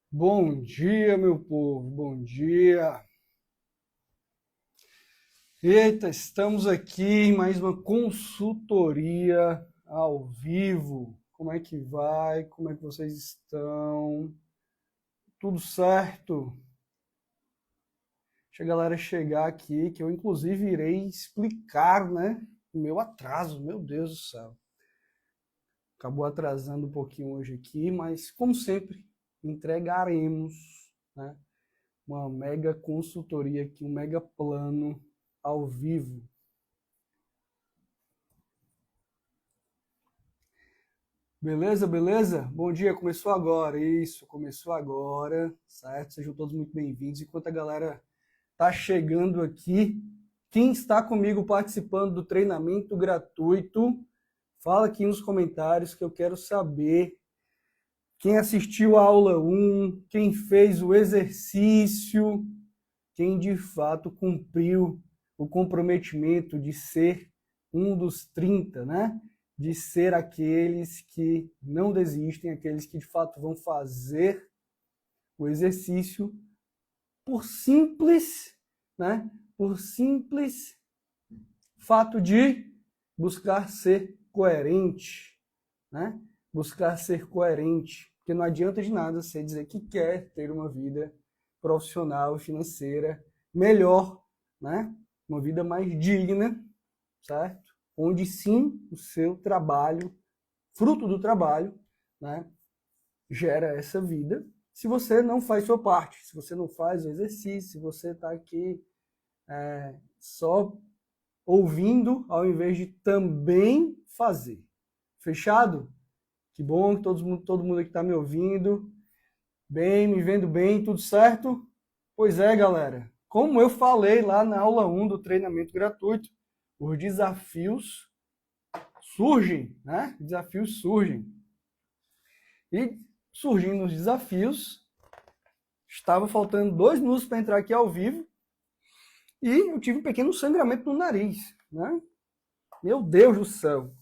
Bom dia, meu povo, bom dia. Eita, estamos aqui em mais uma consultoria ao vivo. Como é que vai? Como é que vocês estão? Tudo certo? Deixa a galera chegar aqui, que eu inclusive irei explicar, né, o meu atraso. Meu Deus do céu. Acabou atrasando um pouquinho hoje aqui, mas como sempre, entregaremos, né, uma mega consultoria aqui, um mega plano ao vivo. Beleza, beleza? Bom dia, começou agora, isso, começou agora, certo? Sejam todos muito bem-vindos. Enquanto a galera tá chegando aqui, quem está comigo participando do treinamento gratuito, fala aqui nos comentários que eu quero saber quem assistiu a aula 1, quem fez o exercício, quem de fato cumpriu o comprometimento de ser um dos 30, né? De ser aqueles que não desistem, aqueles que de fato vão fazer o exercício por simples, né? Por simples fato de buscar ser coerente, né? Buscar ser coerente, porque não adianta de nada você dizer que quer ter uma vida profissional e financeira melhor, né? Uma vida mais digna, certo? Onde sim o seu trabalho, fruto do trabalho, né, gera essa vida. Se você não faz sua parte, se você não faz o exercício, se você está aqui só ouvindo ao invés de também fazer. Fechado? Que bom que todo mundo aqui está me ouvindo bem, me vendo bem, tudo certo? Pois é, galera. Como eu falei lá na aula 1 do treinamento gratuito, os desafios surgem, né? Desafios surgem. E surgindo os desafios, estava faltando 2 minutos para entrar aqui ao vivo e eu tive um pequeno sangramento no nariz, né? Meu Deus do céu.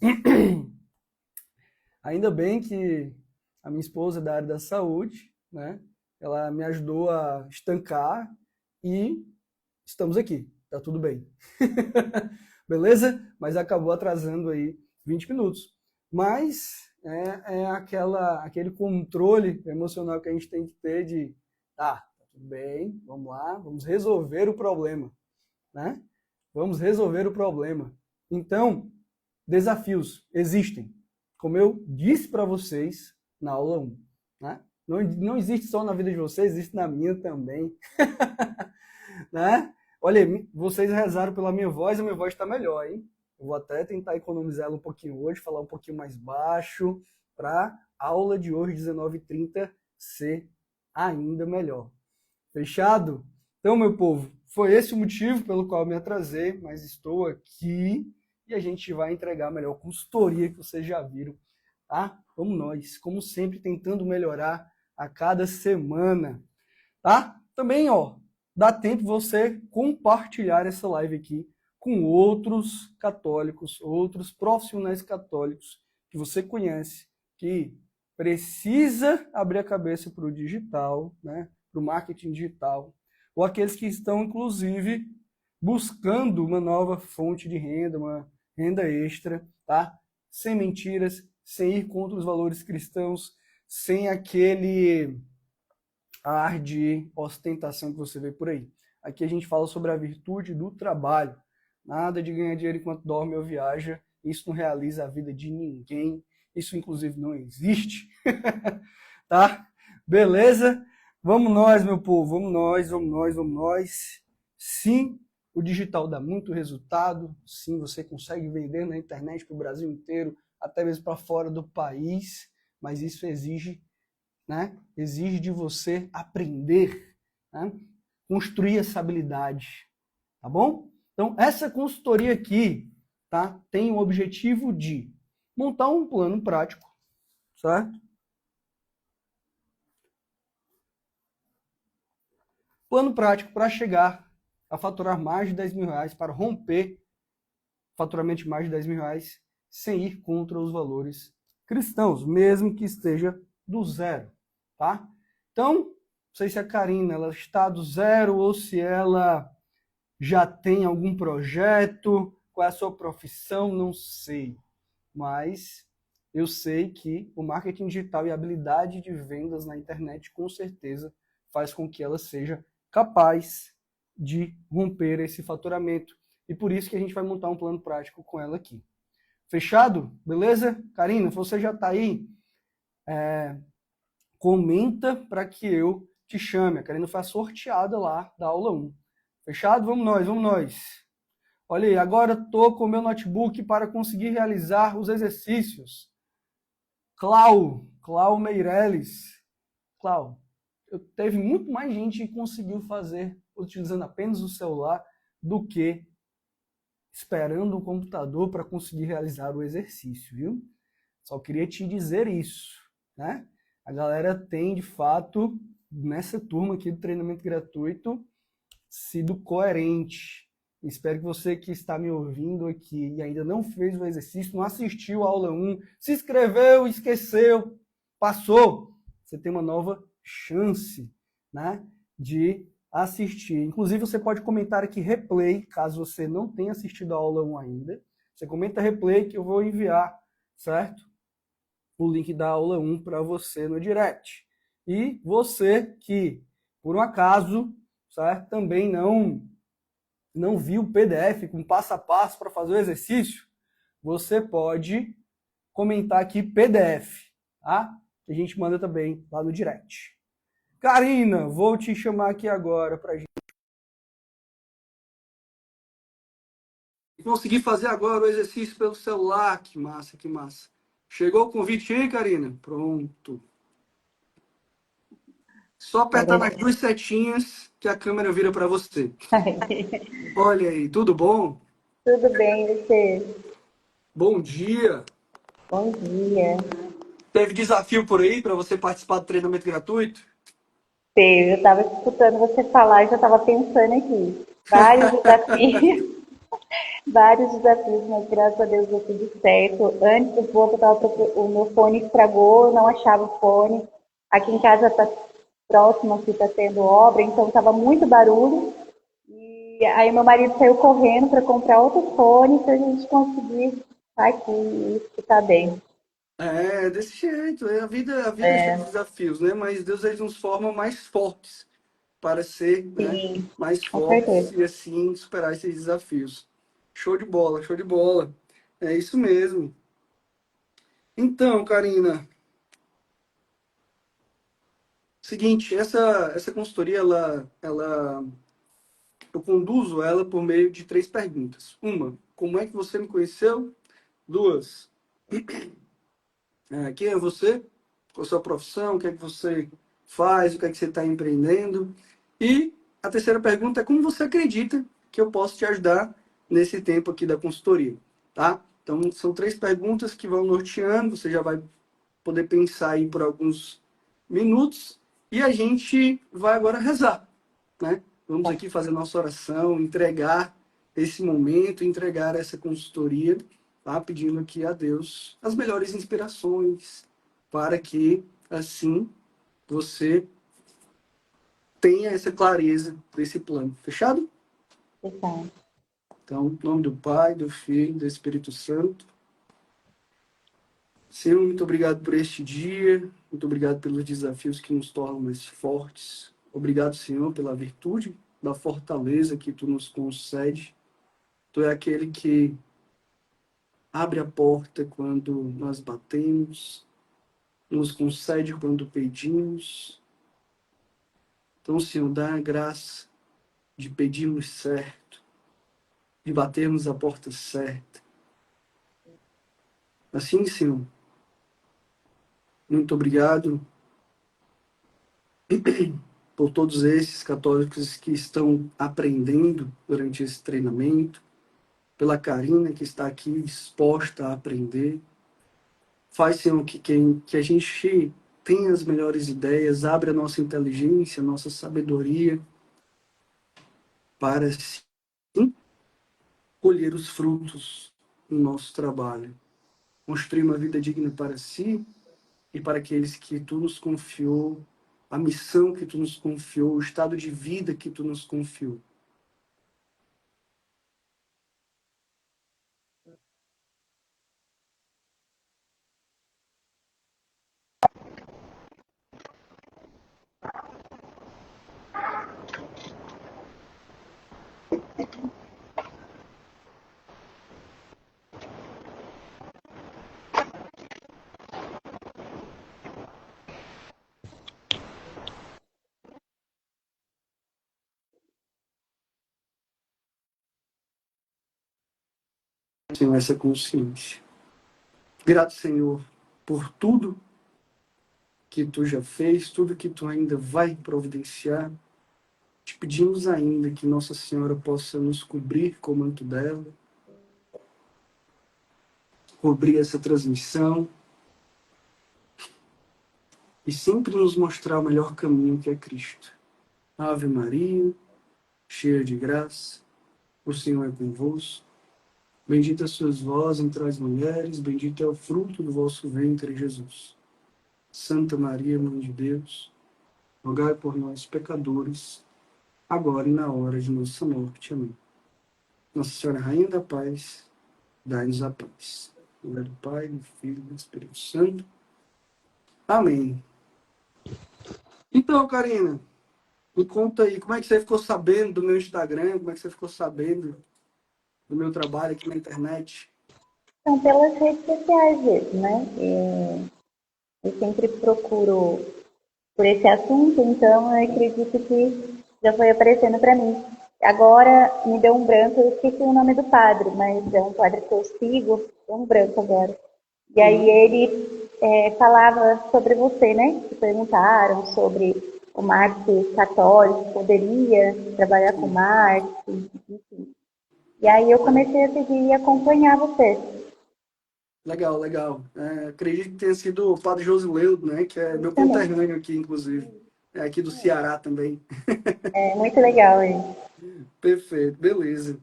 Ainda bem que a minha esposa é da área da saúde, né? Ela me ajudou a estancar e estamos aqui. Tá tudo bem. Beleza? Mas acabou atrasando aí 20 minutos. Mas é aquele controle emocional que a gente tem que ter de, tá tudo bem, vamos lá, vamos resolver o problema, né? Vamos resolver o problema. Então, desafios existem. Como eu disse para vocês na aula 1, né? Não existe só na vida de vocês, existe na minha também. Né? Olha, vocês rezaram pela minha voz, a minha voz está melhor, hein? Eu vou até tentar economizar ela um pouquinho hoje, falar um pouquinho mais baixo, para a aula de hoje, 19h30, ser ainda melhor. Fechado? Então, meu povo, foi esse o motivo pelo qual eu me atrasei, mas estou aqui e a gente vai entregar a melhor consultoria que vocês já viram, tá? Vamos nós, como sempre, tentando melhorar a cada semana, tá? Também, ó, dá tempo você compartilhar essa live aqui com outros católicos, outros profissionais católicos que você conhece, que precisa abrir a cabeça para o digital, né? Para o marketing digital, ou aqueles que estão, inclusive, buscando uma nova fonte de renda, uma renda extra, tá? Sem mentiras, sem ir contra os valores cristãos, sem aquele ar de ostentação que você vê por aí. Aqui a gente fala sobre a virtude do trabalho. Nada de ganhar dinheiro enquanto dorme ou viaja. Isso não realiza a vida de ninguém. Isso, inclusive, não existe. Tá? Beleza? Vamos nós, meu povo. Vamos nós, vamos nós, vamos nós. Sim, o digital dá muito resultado. Sim, você consegue vender na internet para o Brasil inteiro, até mesmo para fora do país. Mas isso exige, né? Exige de você aprender, né? Construir essa habilidade, tá bom? Então, essa consultoria aqui, tá? Tem o objetivo de montar um plano prático, certo? Plano prático para chegar a faturar mais de 10 mil reais, para romper faturamento de mais de 10 mil reais, sem ir contra os valores cristãos, mesmo que esteja do zero, tá? Então, sei se a Karina ela está do zero ou se ela já tem algum projeto, qual é a sua profissão, não sei. Mas eu sei que o marketing digital e a habilidade de vendas na internet, com certeza, faz com que ela seja capaz de romper esse faturamento. E por isso que a gente vai montar um plano prático com ela aqui. Fechado? Beleza? Karina, você já está aí? Comenta para que eu te chame. A Karina foi a sorteada lá da aula 1. Fechado? Vamos nós, vamos nós. Olha aí, agora estou com o meu notebook para conseguir realizar os exercícios. Clau Meirelles. Clau, teve muito mais gente que conseguiu fazer utilizando apenas o celular do que esperando o computador para conseguir realizar o exercício, viu? Só queria te dizer isso, né? A galera tem, de fato, nessa turma aqui do treinamento gratuito, sido coerente. Espero que você que está me ouvindo aqui e ainda não fez o exercício, não assistiu a aula 1, se inscreveu, esqueceu, passou, você tem uma nova chance, né, de assistir. Inclusive, você pode comentar aqui replay, caso você não tenha assistido a aula 1 ainda. Você comenta replay que eu vou enviar, certo? O link da aula 1 para você no direct. E você que, por um acaso, certo? Também não viu o PDF com passo a passo para fazer o exercício, você pode comentar aqui PDF, tá? Que a gente manda também lá no direct. Karina, vou te chamar aqui agora para a gente conseguir fazer agora o exercício pelo celular. Que massa, que massa. Chegou o convite aí, Karina? Pronto. Só apertar nas duas setinhas que a câmera vira para você. Olha aí, tudo bom? Tudo bem, e você? Bom dia. Bom dia. Teve desafio por aí para você participar do treinamento gratuito? Teve, eu estava escutando você falar e já estava pensando aqui. Vários desafios, vários desafios, mas graças a Deus deu tudo certo. Antes do voo, o meu fone estragou, eu não achava o fone. Aqui em casa está próximo, aqui está tendo obra, então estava muito barulho. E aí meu marido saiu correndo para comprar outro fone para a gente conseguir estar aqui e escutar bem. É, desse jeito. A vida é cheia de desafios, né? Mas Deus ele nos forma mais fortes para ser, né, Sim, mais com fortes certeza. e assim superar esses desafios. Show de bola, show de bola. É isso mesmo. Então, Karina, seguinte, essa consultoria, eu conduzo ela por meio de três perguntas. Uma, como é que você me conheceu? Duas, quem é você? Qual a sua profissão? O que é que você faz? O que é que você está empreendendo? E a terceira pergunta é como você acredita que eu posso te ajudar nesse tempo aqui da consultoria, tá? Então, são três perguntas que vão norteando, você já vai poder pensar aí por alguns minutos e a gente vai agora rezar, né? Vamos aqui fazer nossa oração, entregar esse momento, entregar essa consultoria, tá? Pedindo aqui a Deus as melhores inspirações para que, assim, você tenha essa clareza desse plano. Fechado? Então, Então, em nome do Pai, do Filho e do Espírito Santo. Senhor, muito obrigado por este dia, muito obrigado pelos desafios que nos tornam mais fortes. Obrigado, Senhor, pela virtude da fortaleza que tu nos concede. Tu é aquele que abre a porta quando nós batemos, nos concede quando pedimos. Então, Senhor, dá a graça de pedirmos certo, de batermos a porta certa. Assim, Senhor, muito obrigado por todos esses católicos que estão aprendendo durante esse treinamento, pela Karina que está aqui disposta a aprender. Faz, Senhor, que a gente tenha as melhores ideias, abre a nossa inteligência, a nossa sabedoria para, sim, colher os frutos do nosso trabalho. Construir uma vida digna para si e para aqueles que tu nos confiou a missão que tu nos confiou, o estado de vida que tu nos confiou. Senhor, essa consciência. Grato, Senhor, por tudo que tu já fez, tudo que tu ainda vai providenciar. Te pedimos ainda que Nossa Senhora possa nos cobrir com o manto dela, cobrir essa transmissão e sempre nos mostrar o melhor caminho, que é Cristo. Ave Maria, cheia de graça, o Senhor é convosco. Bendita sois vós entre as mulheres, bendito é o fruto do vosso ventre, Jesus. Santa Maria, Mãe de Deus, rogai por nós, pecadores, agora e na hora de nossa morte. Amém. Nossa Senhora, Rainha da Paz, dai-nos a paz. Em nome do Pai, do Filho e do Espírito Santo. Amém. Então, Karina, me conta aí, como é que você ficou sabendo do meu Instagram? Como é que você ficou sabendo do meu trabalho aqui na internet? Então, pelas redes sociais mesmo, né? Eu sempre procuro por esse assunto, então eu acredito que já foi aparecendo para mim. Agora me deu um branco, eu esqueci o nome do padre, mas é um padre que eu sigo, deu um branco agora. E aí ele falava sobre você, né? Que perguntaram sobre o marketing católico, poderia trabalhar com marketing, enfim. E aí eu comecei a seguir e acompanhar você. Legal, legal. Acredito que tenha sido o padre Josileudo, né? Que é meu conterrâneo aqui, inclusive. É aqui do Ceará também. É muito legal isso. Perfeito, beleza.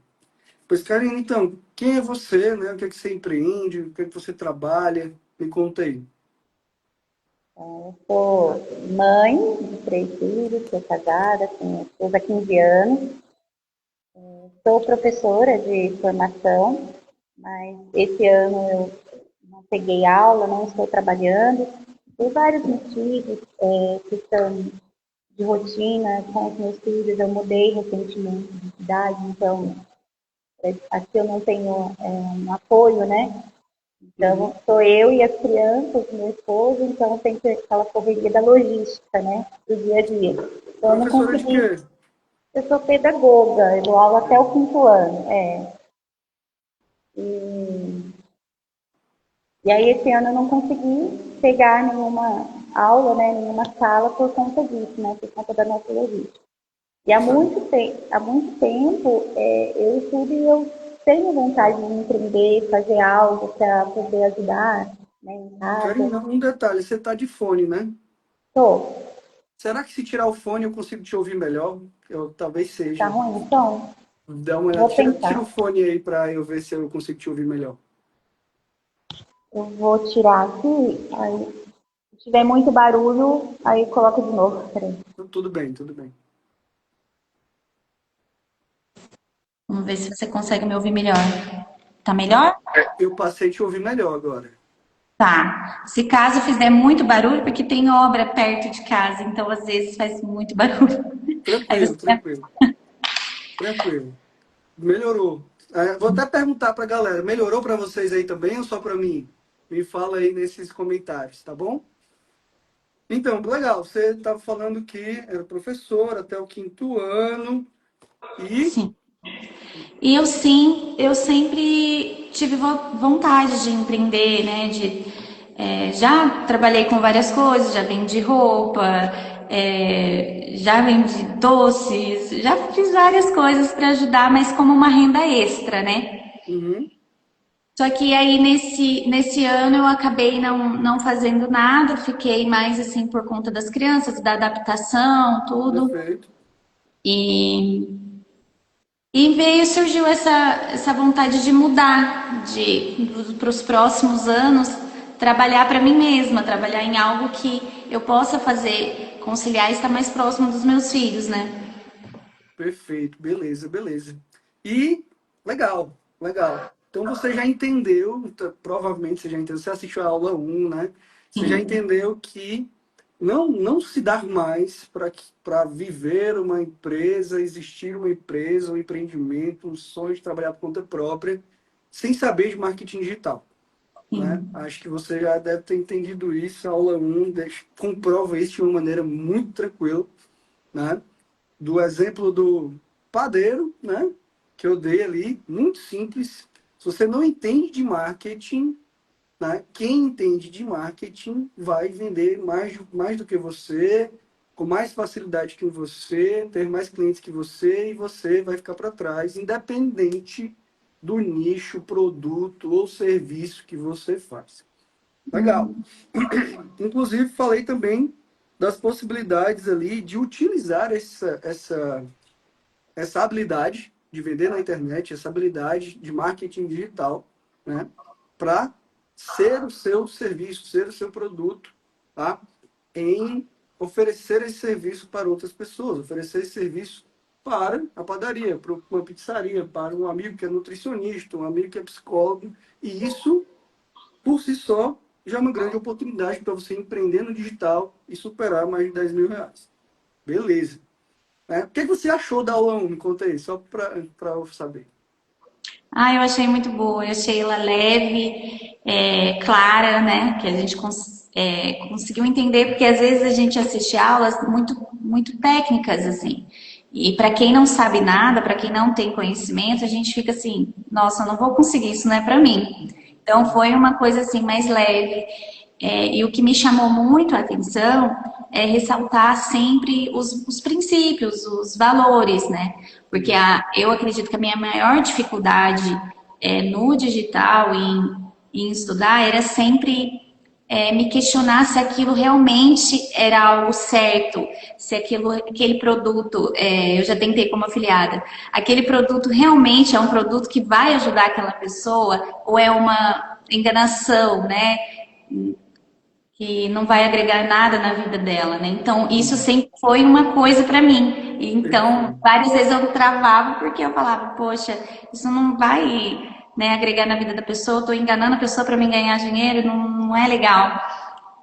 Pois, Karina, então, quem é você, né? O que é que você empreende? O que é que você trabalha? Me conta aí. Eu sou mãe de 3 filhos, sou casada, tenho esposa há 15 anos. Sou professora de formação, mas esse ano eu não peguei aula, não estou trabalhando. Por vários motivos, questão de rotina com os meus filhos, eu mudei recentemente de cidade, então aqui eu não tenho um apoio, né? Então, sou eu e as crianças, meu esposo, então tem que ter aquela correria da logística, né? Do dia a dia. Então, eu não Professora de consegui. quê? Eu sou pedagoga, eu dou aula até o 5º ano. E aí, esse ano eu não consegui pegar nenhuma aula, né? Nenhuma sala por conta disso, né? Por conta da nossa logística. E há muito tempo eu estudo e eu tenho vontade de empreender, fazer algo para poder ajudar, né, em casa. Karina, um detalhe, você tá de fone, né? Tô. Será que se tirar o fone eu consigo te ouvir melhor? Talvez Tá seja. ruim? Então, Dá uma olhada. vou Tira o tentar. fone aí para eu ver se eu consigo te ouvir melhor. Eu vou tirar aqui, aí se tiver muito barulho, aí coloco de novo. Peraí. Tudo bem, tudo bem. Vamos ver se você consegue me ouvir melhor. Tá melhor? Eu passei a te ouvir melhor agora. Tá. Se caso fizer muito barulho, porque tem obra perto de casa, então às vezes faz muito barulho. Aí Tranquilo, você... tranquilo. Tranquilo. Melhorou. Vou até perguntar para a galera, melhorou para vocês aí também ou só para mim? Me fala aí nesses comentários, tá bom? Então, legal. Você estava falando que era professor até o 5º ano e... Sim. E eu sim, eu sempre tive vontade de empreender, né? Já trabalhei com várias coisas, já vendi roupa, já vendi doces, já fiz várias coisas para ajudar, mas como uma renda extra, né? Uhum, Só que aí nesse ano eu acabei não fazendo nada, fiquei mais assim por conta das crianças, da adaptação, tudo. perfeito. E surgiu essa vontade de mudar, para os próximos anos, trabalhar para mim mesma, trabalhar em algo que eu possa fazer conciliar e estar mais próximo dos meus filhos, né? Perfeito, beleza, beleza. E legal, legal. Então você já entendeu, provavelmente você já entendeu, você assistiu a aula um, né? Você já Sim. entendeu que não se dá mais para viver uma empresa, existir uma empresa, um empreendimento, um sonho de trabalhar por conta própria, sem saber de marketing digital, né? Sim. Acho que você já deve ter entendido isso. A aula um comprova isso de uma maneira muito tranquila, né? Do exemplo do padeiro, né? Que eu dei ali, muito simples. Se você não entende de marketing, né? Quem entende de marketing vai vender mais do que você, com mais facilidade que você, ter mais clientes que você, e você vai ficar para trás, independente do nicho, produto ou serviço que você faz. Legal. Uhum. Inclusive, falei também das possibilidades ali de utilizar essa habilidade de vender na internet, essa habilidade de marketing digital, né, para ser o seu serviço, ser o seu produto, tá? Em oferecer esse serviço para outras pessoas, oferecer esse serviço para a padaria, para uma pizzaria, para um amigo que é nutricionista, um amigo que é psicólogo, e isso, por si só, já é uma grande oportunidade para você empreender no digital e superar mais de R$ 10.000. Beleza. O que você achou da aula 1? Me conta aí, só para eu saber. Ah, eu achei muito boa. Eu achei ela leve, clara, né? Que a gente conseguiu entender, porque às vezes a gente assiste aulas muito técnicas, assim. E para quem não sabe nada, para quem não tem conhecimento, a gente fica assim, nossa, eu não vou conseguir, isso não é para mim. Então foi uma coisa assim mais leve. E o que me chamou muito a atenção é ressaltar sempre os princípios, os valores, né? Porque eu acredito que a minha maior dificuldade no digital, em estudar, era sempre me questionar se aquilo realmente era algo certo, se aquele produto, eu já tentei como afiliada, aquele produto realmente é um produto que vai ajudar aquela pessoa ou é uma enganação, né? Que não vai agregar nada na vida dela, né? Então, isso Sim, sempre foi uma coisa para mim. E, então, perfeito. várias vezes eu travava porque eu falava, poxa, isso não vai, né, agregar na vida da pessoa, eu tô enganando a pessoa para me ganhar dinheiro, não é legal.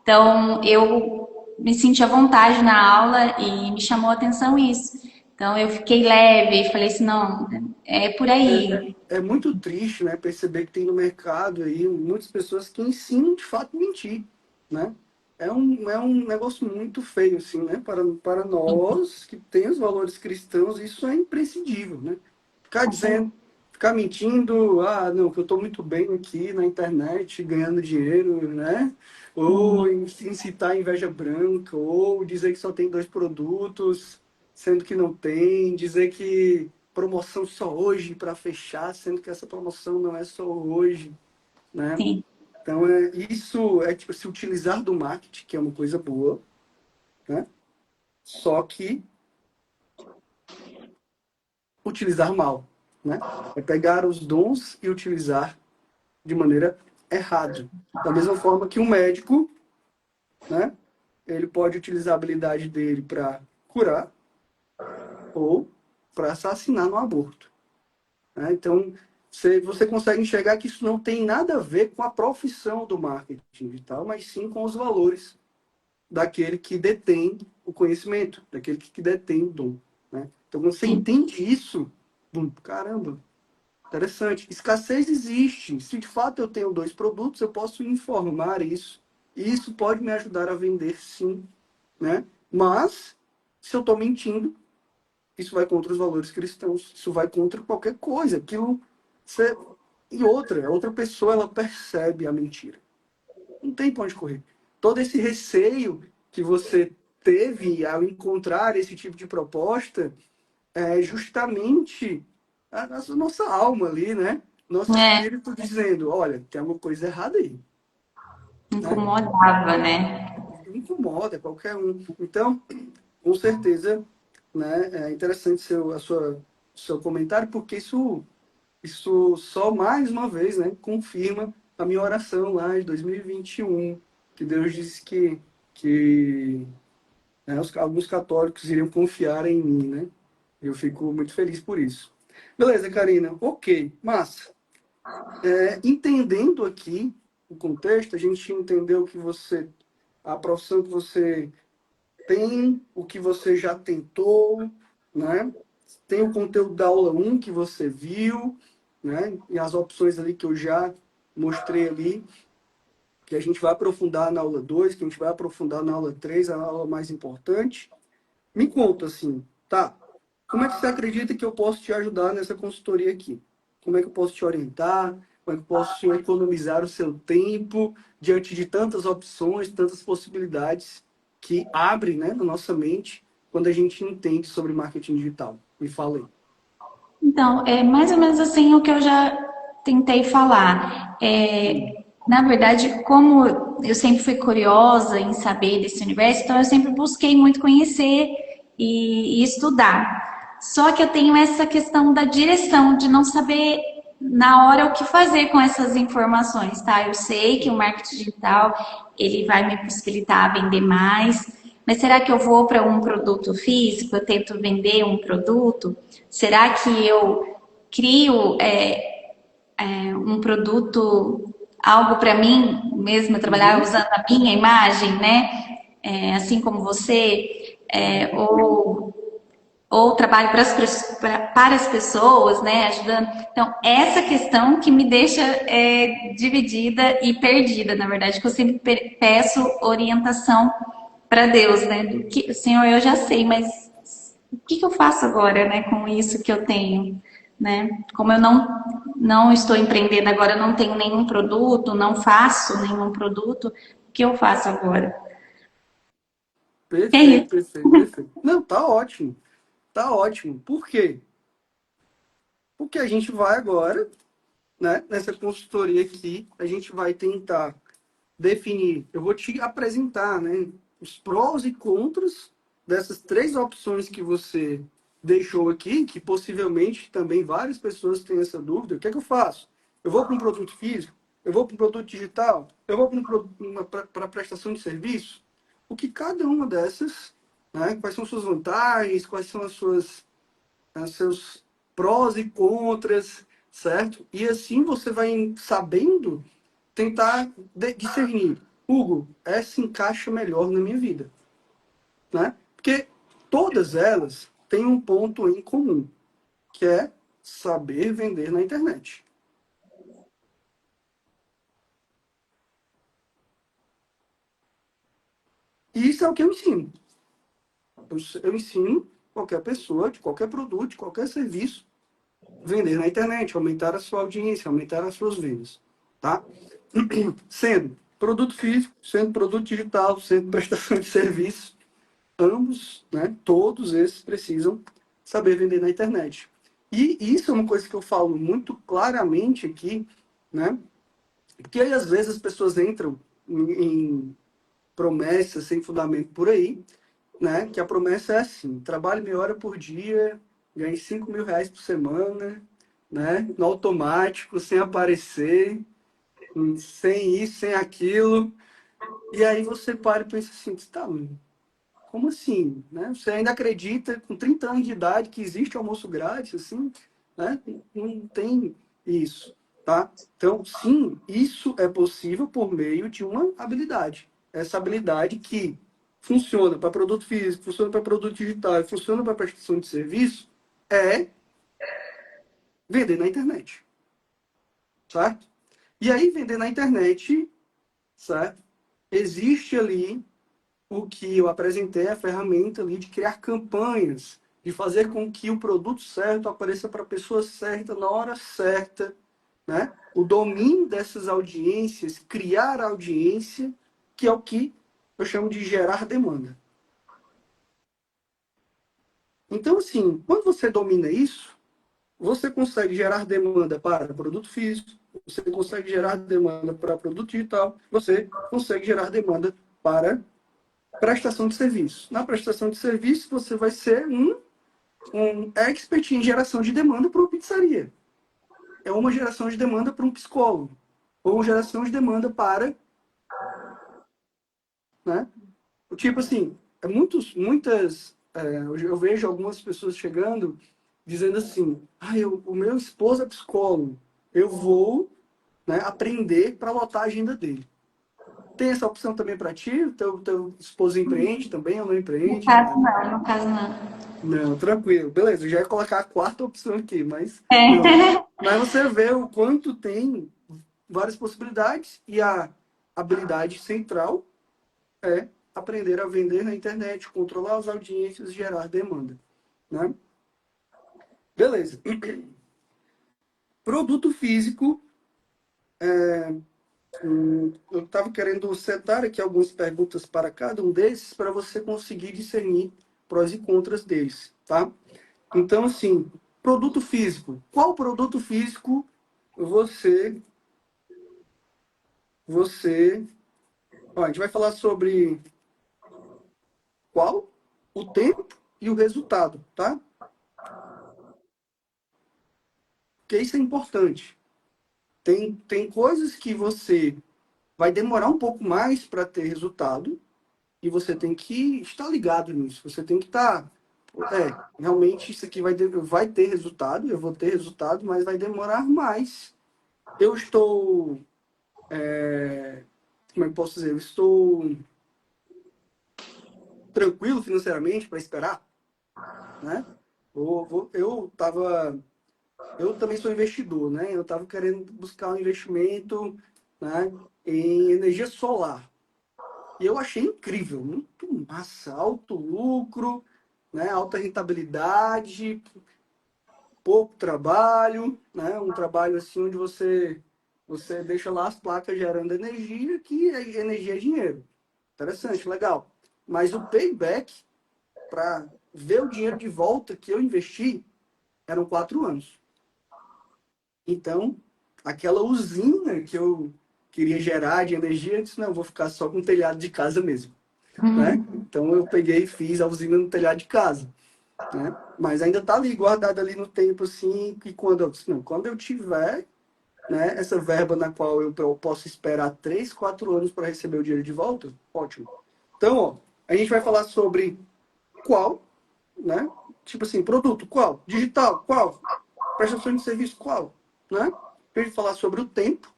Então, eu me senti à vontade na aula e me chamou a atenção isso. Então, eu fiquei leve e falei assim, não, é por aí. É muito triste, né, perceber que tem no mercado aí muitas pessoas que ensinam de fato mentir, né? É um negócio muito feio, assim, né? Para nós que temos valores cristãos, isso é imprescindível, né? Ficar Com certeza. dizendo, ficar mentindo, não, que eu estou muito bem aqui na internet, ganhando dinheiro, né? Ou incitar inveja branca, ou dizer que só tem dois produtos, sendo que não tem, dizer que promoção só hoje para fechar, sendo que essa promoção não é só hoje, né? Sim. Então, isso é tipo se utilizar do marketing, que é uma coisa boa, né? Só que utilizar mal, né? É pegar os dons e utilizar de maneira errada. Da mesma forma que um médico, né? Ele pode utilizar a habilidade dele para curar ou para assassinar no aborto, né? Então, você consegue enxergar que isso não tem nada a ver com a profissão do marketing digital, mas sim com os valores daquele que detém o conhecimento, daquele que detém o dom, né? Então, quando você Sim. entende isso, caramba, interessante. Escassez existe. Se de fato eu tenho dois produtos, eu posso informar isso. E isso pode me ajudar a vender, sim, né? Mas, se eu estou mentindo, isso vai contra os valores cristãos. Isso vai contra qualquer coisa. Aquilo. Você... E outra pessoa, ela percebe a mentira. Não tem pra onde correr. Todo esse receio que você teve ao encontrar esse tipo de proposta é justamente a nossa alma ali, né? Nosso É, espírito dizendo, olha, tem alguma coisa errada aí, né? incomodava, né? Incomoda qualquer um. Então, com certeza, né, é interessante seu comentário, porque isso só mais uma vez, né, confirma a minha oração lá de 2021, que Deus disse que né? Alguns católicos iriam confiar em mim, né? Eu fico muito feliz por isso. Beleza, Karina. Ok, massa. Entendendo aqui o contexto, a gente entendeu que a profissão que você tem, o que você já tentou, né? Tem o conteúdo da aula 1 que você viu, né? E as opções ali que eu já mostrei ali, que a gente vai aprofundar na aula 2, que a gente vai aprofundar na aula 3, a aula mais importante. Me conta assim, tá? Como é que você acredita que eu posso te ajudar nessa consultoria aqui? Como é que eu posso te orientar? Como é que eu posso economizar o seu tempo diante de tantas opções, tantas possibilidades que abrem, né, na nossa mente quando a gente entende sobre marketing digital? Me fala aí. Então, é mais ou menos assim o que eu já tentei falar. Hum. Na verdade, como eu sempre fui curiosa em saber desse universo, então eu sempre busquei muito conhecer e estudar. Só que eu tenho essa questão da direção, de não saber na hora o que fazer com essas informações, tá? Eu sei que o marketing digital ele vai me possibilitar vender mais, mas será que eu vou para um produto físico? Eu tento vender um produto? Será que eu crio um produto, algo para mim mesma trabalhar Uhum. usando a minha imagem, né? Assim como você, ou trabalho para as pessoas, né? Ajudando. Então, essa questão que me deixa dividida e perdida, na verdade, que eu sempre peço orientação para Deus, né? Do que, Senhor, eu já sei, mas o que eu faço agora, né, com isso que eu tenho, né? Como eu não estou empreendendo agora, eu não tenho nenhum produto, não faço nenhum produto, o que eu faço agora? É Perfeito, isso. perfeito, perfeito. Não, tá ótimo. Tá ótimo. Por quê? Porque a gente vai agora, né, nessa consultoria aqui, a gente vai tentar definir, eu vou te apresentar, né, os prós e contras dessas três opções que você deixou aqui, que possivelmente também várias pessoas têm essa dúvida. O que é que eu faço? Eu vou para um produto físico? Eu vou para um produto digital? Eu vou para prestação de serviço? O que cada uma dessas, né, quais são suas vantagens, quais são os seus prós e contras, certo? E assim você vai sabendo tentar discernir, Hugo, essa encaixa melhor na minha vida, né? Porque todas elas têm um ponto em comum, que é saber vender na internet. E isso é o que eu ensino. Eu ensino qualquer pessoa, de qualquer produto, de qualquer serviço, vender na internet, aumentar a sua audiência, aumentar as suas vendas, tá? Sendo produto físico, sendo produto digital, sendo prestação de serviço, ambos, né, todos esses precisam saber vender na internet. E isso é uma coisa que eu falo muito claramente aqui, né? Porque aí às vezes as pessoas entram em promessas sem fundamento por aí, né? Que a promessa é assim: trabalhe meia hora por dia, ganhe R$ 5.000 por semana, né? No automático, sem aparecer, sem isso, sem aquilo. E aí você para e pensa assim, tá, como assim, né? Você ainda acredita, com 30 anos de idade, que existe almoço grátis, assim, né? Não tem isso, tá? Então, sim, isso é possível por meio de uma habilidade. Essa habilidade que funciona para produto físico, funciona para produto digital, funciona para prestação de serviço, é vender na internet, certo? E aí, vender na internet, certo? Existe ali o que eu apresentei, a ferramenta ali de criar campanhas, de fazer com que o produto certo apareça para a pessoa certa, na hora certa, né? O domínio dessas audiências, criar audiência, que é o que eu chamo de gerar demanda. Então, assim, quando você domina isso, você consegue gerar demanda para produto físico, você consegue gerar demanda para produto digital, você consegue gerar demanda para prestação de serviço. Na prestação de serviço, você vai ser um expert em geração de demanda para uma pizzaria. É uma geração de demanda para um psicólogo. Ou uma geração de demanda para, né? Tipo assim, eu vejo algumas pessoas chegando dizendo assim, o meu esposo é psicólogo, eu vou, né, aprender para lotar a agenda dele. Tem essa opção também para ti? Teu esposo empreende também ou não No empreende? caso, não, no caso, não. Não, tranquilo. Beleza, eu já ia colocar a quarta opção aqui, mas não. É. Mas você vê o quanto tem várias possibilidades e a habilidade central é aprender a vender na internet, controlar as audiências, gerar demanda, né? Beleza. Produto físico, eu estava querendo setar aqui algumas perguntas para cada um desses para você conseguir discernir prós e contras deles, tá? Então, assim, produto físico. Qual produto físico você, você... Ó, a gente vai falar sobre qual, o tempo e o resultado, tá? Porque isso é importante. Tem coisas que você vai demorar um pouco mais para ter resultado e você tem que estar ligado nisso. Você tem que estar... realmente isso aqui vai ter resultado, eu vou ter resultado, mas vai demorar mais. Eu estou... como é que eu posso dizer? Eu estou tranquilo financeiramente para esperar, né? Eu também sou investidor, né? Eu estava querendo buscar um investimento, né, em energia solar. E eu achei incrível, muito massa, alto lucro, né, alta rentabilidade, pouco trabalho, né? Um trabalho assim onde você deixa lá as placas gerando energia, que energia é dinheiro. Interessante, legal. Mas o payback para ver o dinheiro de volta que eu investi eram 4 anos. Então, aquela usina que eu queria gerar de energia, eu disse, não, eu vou ficar só com o telhado de casa mesmo, né? Uhum. Então, eu peguei e fiz a usina no telhado de casa, né? Mas ainda está ali, guardado ali no tempo, assim, que quando eu disse, não, quando eu tiver, né, essa verba na qual eu posso esperar 3, 4 anos para receber o dinheiro de volta, ótimo. Então, ó, a gente vai falar sobre qual, né? Tipo assim, produto, qual? Digital, qual? Prestação de serviço, qual? Né? Para gente falar sobre o tempo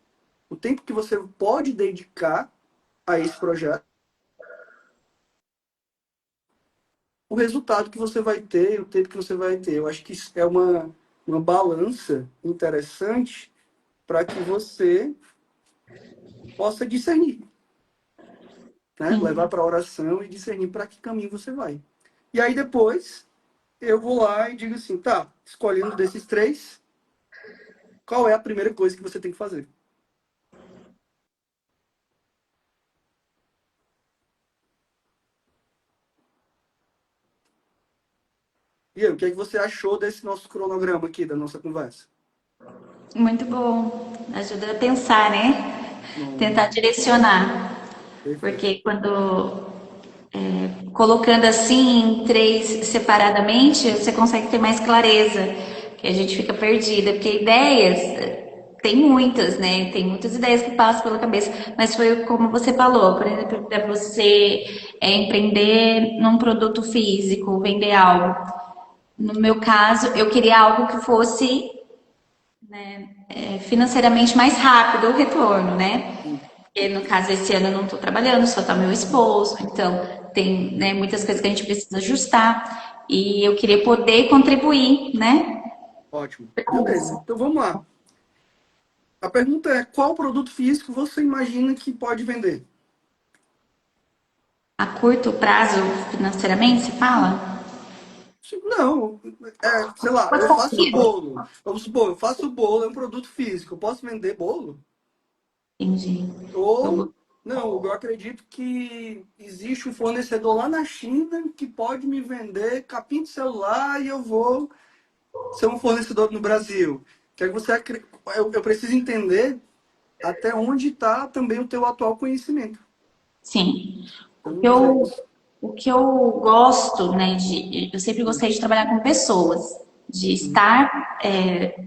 que você pode dedicar a esse projeto, o resultado que você vai ter, o tempo que você vai ter. Eu acho que isso é uma balança interessante para que você possa discernir, né? Levar Sim. para a oração e discernir para que caminho você vai. E aí depois eu vou lá e digo assim, tá, escolhendo desses três, qual é a primeira coisa que você tem que fazer? E aí, o que é que você achou desse nosso cronograma aqui, da nossa conversa? Muito bom. Ajuda a pensar, né? Não, Tentar direcionar. perfeito. Porque quando colocando assim, em três separadamente, você consegue ter mais clareza, que a gente fica perdida, porque ideias tem muitas, né? Tem muitas ideias que passam pela cabeça, mas foi como você falou, por exemplo, para você empreender num produto físico, vender algo. No meu caso, eu queria algo que fosse financeiramente mais rápido o retorno, né? Porque, no caso, esse ano eu não estou trabalhando, só está meu esposo, então tem, né, muitas coisas que a gente precisa ajustar e eu queria poder contribuir, né? Ótimo. Beleza. Então vamos lá. A pergunta é: qual produto físico você imagina que pode vender? A curto prazo, financeiramente, se fala? Não, sei lá, eu Quanto faço corrido? bolo. Vamos supor, eu faço bolo, é um produto físico. Eu posso vender bolo? Entendi. Ou, Eu não, eu acredito que existe um fornecedor lá na China que pode me vender capinha de celular e eu vou ser um fornecedor no Brasil. Que é que eu preciso entender até onde está também o teu atual conhecimento. Sim. O que Então, é eu, isso. o que eu gosto, né, eu sempre Hum, gostei de trabalhar com pessoas, de hum, estar,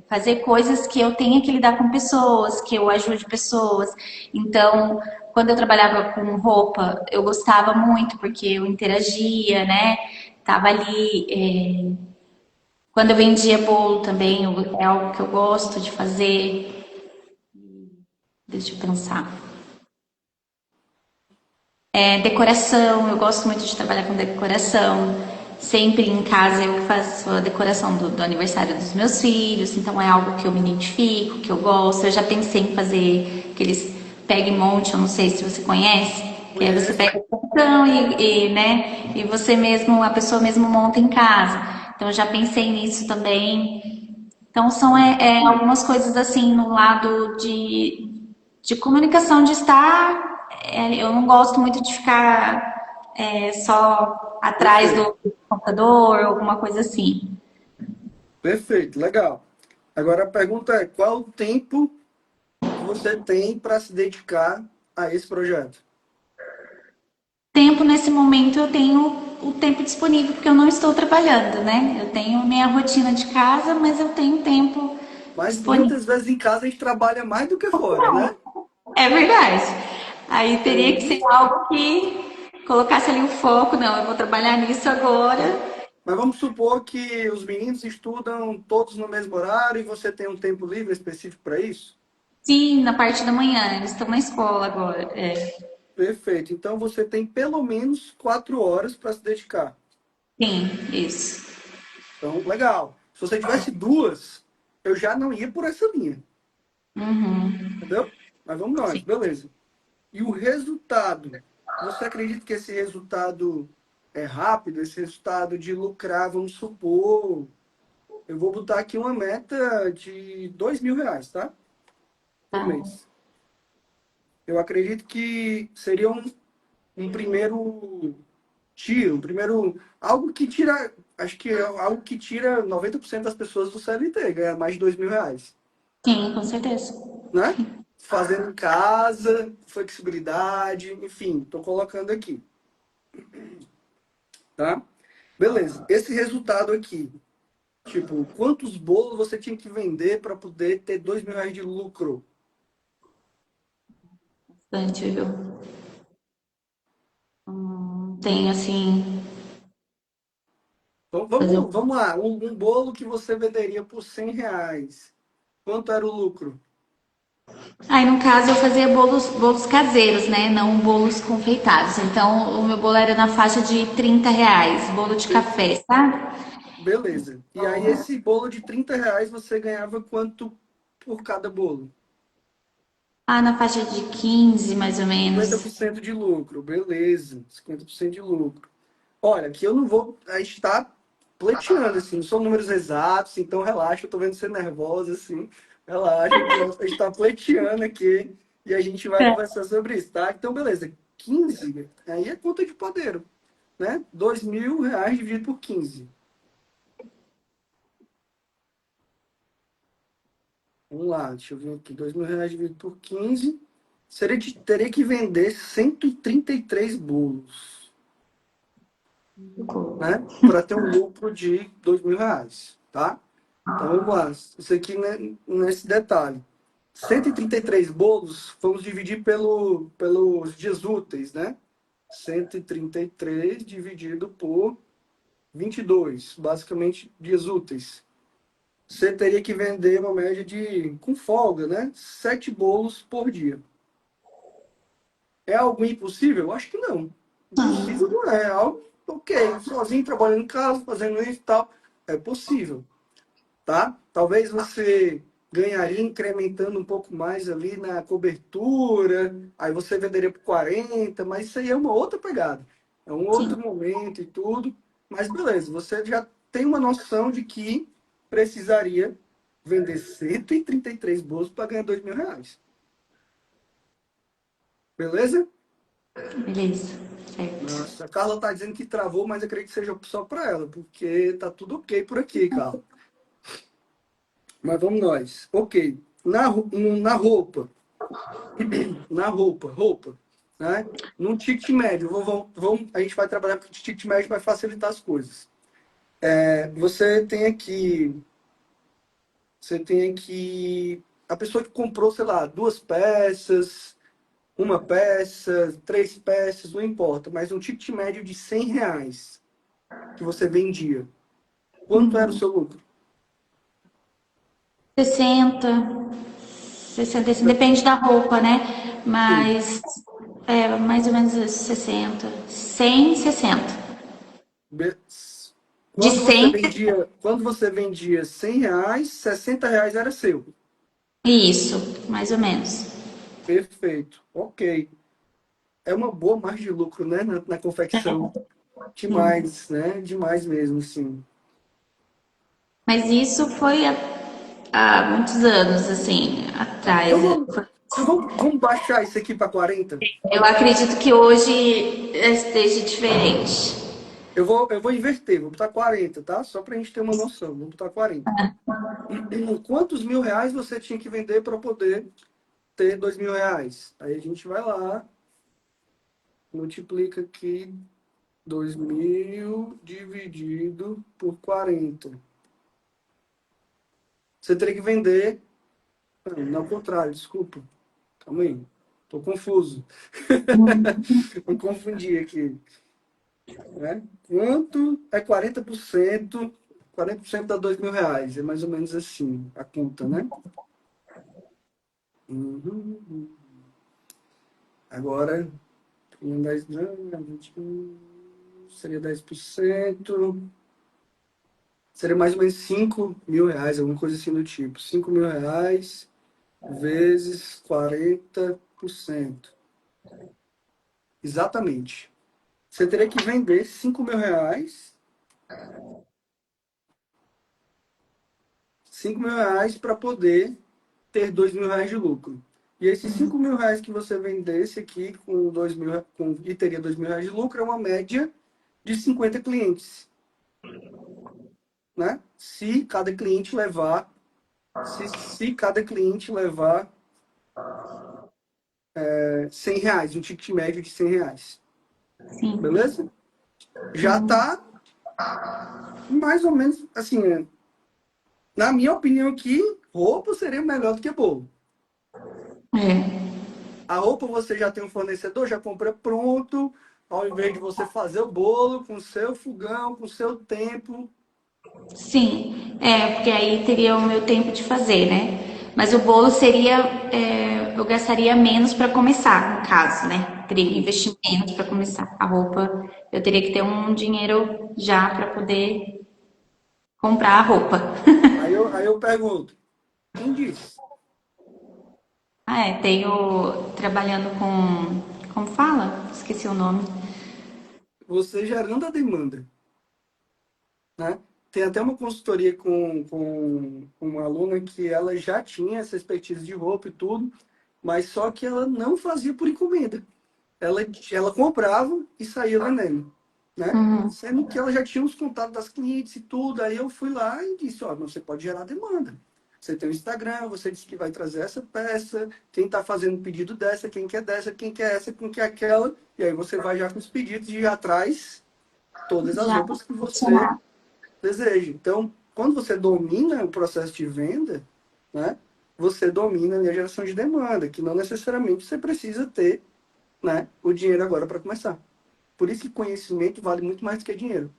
fazer coisas que eu tenha que lidar com pessoas, que eu ajude pessoas. Então, quando eu trabalhava com roupa, eu gostava muito, porque eu interagia, né? Tava ali. Quando eu vendia bolo também, é algo que eu gosto de fazer. Deixa eu pensar. Decoração, eu gosto muito de trabalhar com decoração. Sempre em casa eu que faço a decoração do aniversário dos meus filhos, então é algo que eu me identifico, que eu gosto. Eu já pensei em fazer aqueles pega e monte, eu não sei se você conhece, que aí você Conheço. pega o cartão né, e você mesmo, a pessoa mesmo monta em casa. Então eu já pensei nisso também. Então são algumas coisas assim no lado de comunicação, de estar. Eu não gosto muito de ficar só atrás Perfeito, do computador, alguma coisa assim. perfeito, legal. Agora a pergunta é, qual o tempo que você tem para se dedicar a esse projeto? Tempo nesse momento eu tenho o tempo disponível porque eu não estou trabalhando, né? Eu tenho minha rotina de casa, mas eu tenho tempo Mas disponível. muitas vezes em casa a gente trabalha mais do que fora, né? É verdade. Aí teria que ser Então, algo que colocasse ali o foco, não, eu vou trabalhar nisso agora. mas vamos supor que os meninos estudam todos no mesmo horário e você tem um tempo livre específico para isso? Sim, na parte da manhã, eles estão na escola agora. Perfeito. Então você tem pelo menos 4 horas para se dedicar. Sim, isso. Então, legal. Se você tivesse duas, eu já não ia por essa linha. Uhum, Entendeu? Mas vamos nós, sim. beleza. E o resultado? Você acredita que esse resultado é rápido? Esse resultado de lucrar, vamos supor, eu vou botar aqui uma meta de R$ 2.000, tá? Por Tá. mês. Eu acredito que seria um primeiro tiro, um primeiro. Algo que tira. Acho que é algo que tira 90% das pessoas do CLT, ganhar mais de R$ 2.000, Sim, com certeza. né? Fazendo em casa, flexibilidade, enfim, estou colocando aqui, tá? Beleza. Esse resultado aqui, tipo, quantos bolos você tinha que vender para poder ter R$ 2.000 de lucro? Bastante, viu? Tem assim. Então Fazer vamos lá. Um bolo que você venderia por R$ 100. Quanto era o lucro? Aí, no caso, eu fazia bolos caseiros, né? Não bolos confeitados. Então, o meu bolo era na faixa de R$ 30, bolo de café, sabe? Beleza. E aí, esse bolo de R$ 30, você ganhava quanto por cada bolo? Ah, na faixa de 15, mais ou cinquenta menos. por cento de lucro. Beleza. 50% de lucro. Olha, aqui eu não vou. A gente tá pleiteando, assim. Não são números exatos, então relaxa. Eu tô vendo você nervosa, assim. Relaxa, a gente tá pleiteando aqui. E a gente vai conversar sobre isso, tá? Então, beleza. 15, aí é conta de padeiro, né? R$ 2.000 dividido por 15. Vamos lá, deixa eu ver aqui. R$ 2.000 dividido por 15. Teria que vender 133 bolos, né? Para ter um lucro de R$ 2.000, tá? Então vamos lá. Isso aqui né, nesse detalhe. 133 bolos, vamos dividir pelos dias úteis, né? 133 dividido por 22, basicamente dias úteis. Você teria que vender uma média de, com folga, né? 7 bolos por dia. É algo impossível? Acho que não. Impossível não é. É algo, ok, sozinho, trabalhando em casa, fazendo isso e tal. É possível, tá? Talvez você ganharia incrementando um pouco mais ali na cobertura, aí você venderia por 40, mas isso aí é uma outra pegada. É um outro Sim, momento e tudo. Mas beleza, você já tem uma noção de que precisaria vender 133 bolos para ganhar R$ 2.000. Beleza? beleza. Certo. Nossa, a Carla tá dizendo que travou, mas eu creio que seja só para ela, porque tá tudo ok por aqui, Carla. Mas vamos nós. Ok. Na roupa, roupa, né? Num ticket médio, a gente vai trabalhar com o ticket médio para facilitar as coisas. Você tem aqui a pessoa que comprou, sei lá, 2 peças, uma peça, 3 peças, não importa, mas um ticket médio de R$ 100 que você vendia. Quanto era o seu lucro? 60, 60, assim, depende da roupa, né? Sim. Mas é mais ou menos 60, 100, 60. Be- De 100, Quando você vendia R$ 100, R$ 60 era seu. isso, mais ou menos. Perfeito. Ok. É uma boa margem de lucro, né? Na confecção. Sim. Demais, né? Demais mesmo, sim. Mas isso foi há muitos anos, assim, Então atrás. vamos baixar isso aqui para 40. Eu acredito que hoje esteja diferente. Eu vou inverter, vou botar 40, tá? Só para a gente ter uma noção. Vou botar 40. Quantos R$ 1.000 você tinha que vender para poder ter R$ 2.000? Aí a gente vai lá, multiplica aqui 2.000 dividido por 40. Você teria que vender. Não, ao contrário, desculpa. Calma aí. Tô confuso. Eu confundi aqui. Né? Quanto é 40%? 40% dá R$ 2.000. É mais ou menos assim a conta, né? Uhum. Agora, 10, não, 21, seria 10%. Seria mais ou menos R$ 5.000, alguma coisa assim do tipo. R$ 5.000 vezes 40%. Exatamente. Você teria que vender R$ 5.000, R$ 5.000 para poder ter R$ 2.000 de lucro. E esses R$ 5.000 que você vendesse aqui com 2.000, e teria R$ 2.000 de lucro, é uma média de 50 clientes, né? Se cada cliente levar R$ 100, um ticket médio de R$ 100. Sim. Beleza? Já tá mais ou menos assim, né? Na minha opinião aqui, roupa seria melhor do que bolo. É. A roupa você já tem um fornecedor, já compra pronto, ao invés de você fazer o bolo com seu fogão, com seu tempo. Sim, porque aí teria o meu tempo de fazer, né? Mas o bolo seria, eu gastaria menos para começar, no caso, né? Teria que Isso. investir menos para começar. A roupa, eu teria que ter um dinheiro já para poder comprar a roupa. Aí eu pergunto, quem disse? Tenho trabalhando como fala? Esqueci o nome. Você gerando a demanda, né? Tem até uma consultoria com uma aluna que ela já tinha essa expertise de roupa e tudo, mas só que ela não fazia por encomenda. Ela comprava e saía vendendo, né? Uhum. Sendo que ela já tinha os contatos das clientes e tudo. Aí eu fui lá e disse, ó, você pode gerar demanda. Você tem o Instagram, você disse que vai trazer essa peça, quem está fazendo pedido dessa, quem quer dessa, quem quer essa, quem quer aquela. E aí você vai já com os pedidos e já traz todas as Já roupas que você funcionar. deseja. Então, quando você domina o processo de venda, né, você domina a geração de demanda, que não necessariamente você precisa ter, né, o dinheiro agora para começar. Por isso que conhecimento vale muito mais do que dinheiro,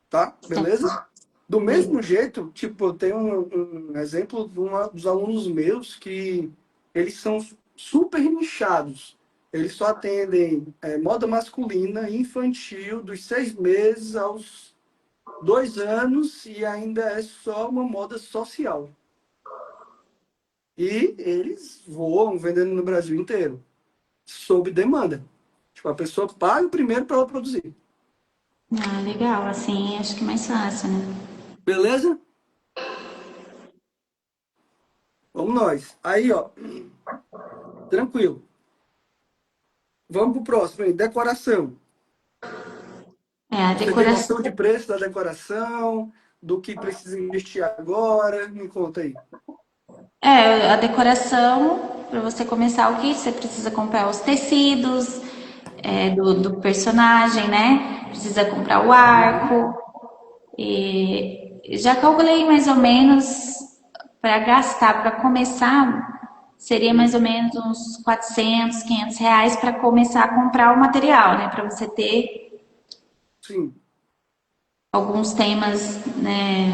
tá? Beleza? Do mesmo jeito, tipo, eu tenho um exemplo de dos alunos meus que eles são super nichados. Eles só atendem moda masculina, infantil, dos 6 meses aos 2 anos e ainda é só uma moda social. E eles voam vendendo no Brasil inteiro, sob demanda. Tipo, a pessoa paga primeiro para ela produzir. Ah, legal. Assim, acho que é mais fácil, né? Beleza? Vamos nós. Aí, ó, tranquilo. Vamos pro próximo aí, decoração. A Você tem decoração. noção de preço da decoração, do que precisa investir agora? Me conta aí. A decoração, para você começar o que? Você precisa comprar os tecidos, do personagem, né? Precisa comprar o Uhum. arco. E já calculei mais ou menos para gastar, para começar, seria mais ou menos uns 400, 500 reais para começar a comprar o material, né? Para você ter Sim. alguns temas, né,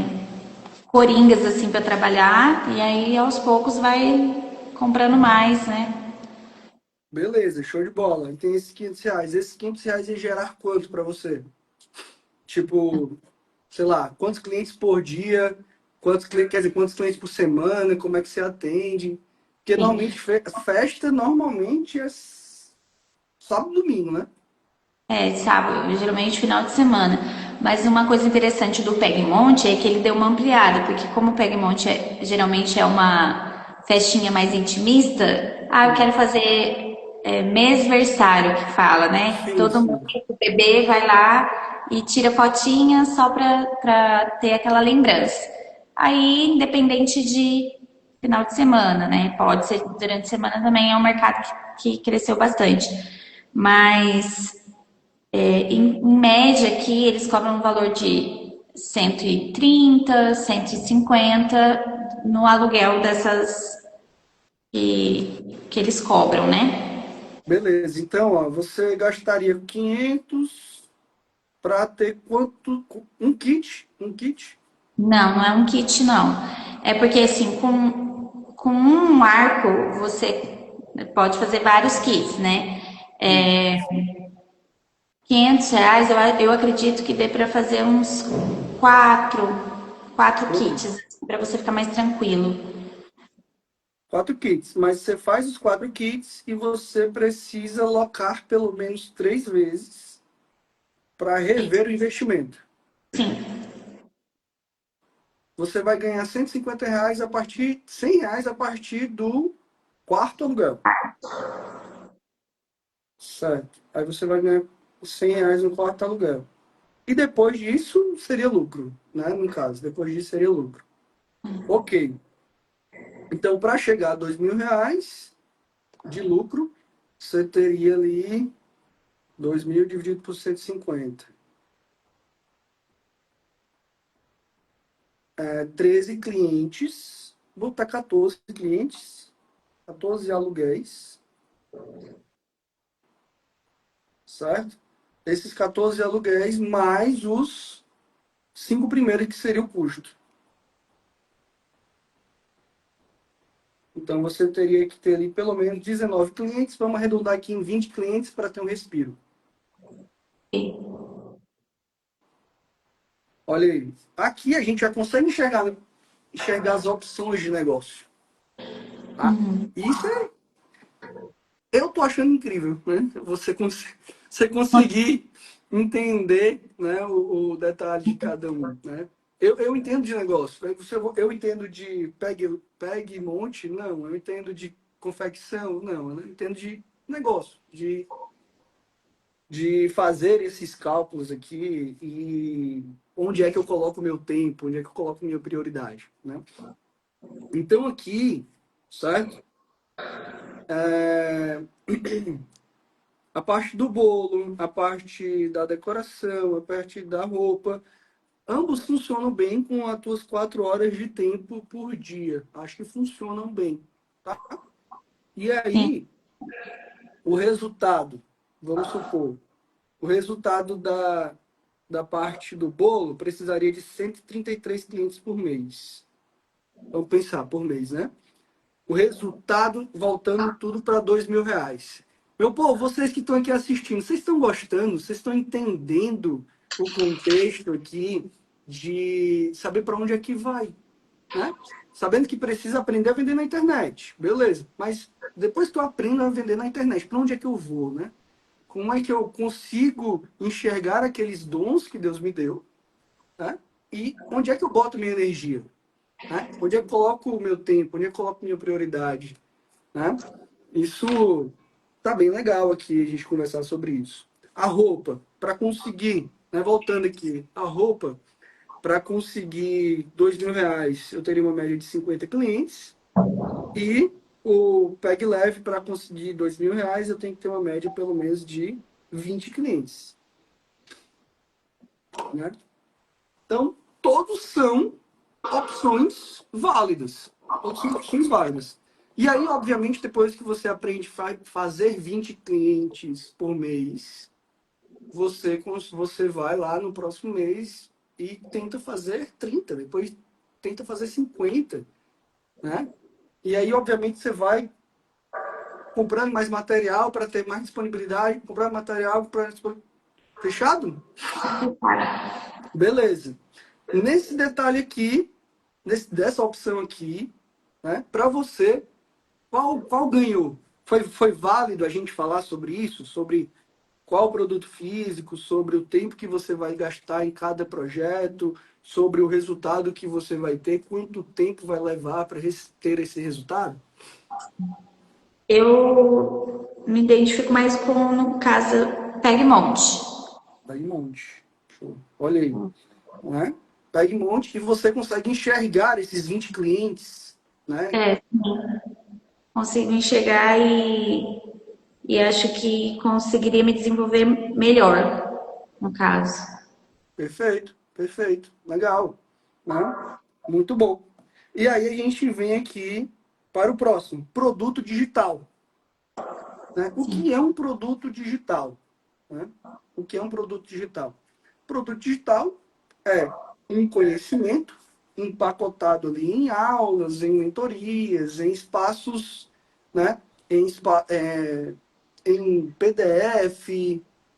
coringas assim para trabalhar e aí aos poucos vai comprando mais, né? Beleza, show de bola. E tem esses 500 reais. Esses 500 reais ia gerar quanto para você? Tipo, sei lá, quantos clientes por dia? Quantos clientes, quer dizer, quantos clientes por semana? Como é que você atende? Porque Sim. normalmente festa normalmente é sábado e domingo, né? É, sábado, geralmente final de semana. Mas uma coisa interessante do Pegmonte é que ele deu uma ampliada, porque como o Pegmonte geralmente é uma festinha mais intimista, eu quero fazer mêsversário que fala, né? Sim, Todo mundo, sim. o bebê vai lá e tira fotinha só pra ter aquela lembrança. Aí, independente de final de semana, né? Pode ser durante a semana também, é um mercado que cresceu bastante. Mas em média aqui eles cobram um valor de 130, 150 no aluguel dessas que eles cobram, né? Beleza. Então, ó, você gastaria 500 para ter quanto? Um kit? Um kit? Não, não é um kit, não. É porque assim, com um arco você pode fazer vários kits, né? Sim. 500 reais eu acredito que dê para fazer uns quatro, quatro Pronto. kits para você ficar mais tranquilo. 4 kits. Mas você faz os 4 kits e você precisa locar pelo menos 3 vezes para rever o investimento. Sim, Você vai ganhar 150 reais a partir, 100 reais a partir do quarto aluguel. Certo. Aí você vai ganhar 100 reais no quarto aluguel. E depois disso seria lucro, né? No caso, depois disso seria lucro. Ok. Então, para chegar a 2.000 reais de lucro, você teria ali 2.000 dividido por 150. 13 clientes, vou botar 14 clientes, 14 aluguéis, certo? Esses 14 aluguéis mais os 5 primeiros que seria o custo. Então você teria que ter ali pelo menos 19 clientes, vamos arredondar aqui em 20 clientes para ter um respiro. Olha aí. Aqui a gente já consegue enxergar as opções de negócio. Tá? Isso é, eu tô achando incrível, né? Você conseguir entender, né, o detalhe de cada um, né? Eu entendo de negócio, né? Eu entendo de pegue e monte, não. Eu entendo de confecção, não. Eu entendo de negócio, de fazer esses cálculos aqui e onde é que eu coloco o meu tempo, onde é que eu coloco a minha prioridade, né? Então aqui, certo? É, a parte do bolo, a parte da decoração, a parte da roupa, ambos funcionam bem com as tuas 4 horas de tempo por dia. Acho que funcionam bem, tá? E sim, aí, o resultado, vamos supor, o resultado da parte do bolo precisaria de 133 clientes por mês. Vamos pensar, por mês, né? O resultado, voltando tudo para 2.000 reais. Meu povo, vocês que estão aqui assistindo, vocês estão gostando? Vocês estão entendendo o contexto aqui de saber para onde é que vai, né? Sabendo que precisa aprender a vender na internet, beleza? Mas depois que eu aprendo a vender na internet, para onde é que eu vou, né? Como é que eu consigo enxergar aqueles dons que Deus me deu, né? E onde é que eu boto minha energia, né? Onde é que eu coloco o meu tempo, onde é que eu coloco minha prioridade, né? Isso tá bem legal aqui a gente conversar sobre isso. A roupa, para conseguir, né, voltando aqui, a roupa, para conseguir 2.000 reais, eu teria uma média de 50 clientes. E o Peg Leve, para conseguir 2.000 reais, eu tenho que ter uma média pelo menos de 20 clientes, né? Então, todos são opções válidas. Todos são opções válidas. E aí, obviamente, depois que você aprende a fazer 20 clientes por mês, você vai lá no próximo mês e tenta fazer 30, depois tenta fazer 50, né? E aí, obviamente, você vai comprando mais material para ter mais disponibilidade, comprar material para... Fechado? Beleza. Nesse detalhe aqui, dessa opção aqui, né, para você, qual ganhou? Foi válido a gente falar sobre isso? Sobre qual produto físico, sobre o tempo que você vai gastar em cada projeto, sobre o resultado que você vai ter, quanto tempo vai levar para ter esse resultado? Eu me identifico mais com, no caso, Pega e Monte. Pega um monte. Show. Olha aí. Né? Pega um monte e você consegue enxergar esses 20 clientes, né? É, consigo enxergar e acho que conseguiria me desenvolver melhor, no caso. Perfeito, perfeito. Legal. Né? Muito bom. E aí a gente vem aqui para o próximo, produto digital. Né? O Sim. que é um produto digital? Né? O que é um produto digital? Produto digital é um conhecimento empacotado ali em aulas, em mentorias, em espaços, né? Em PDF,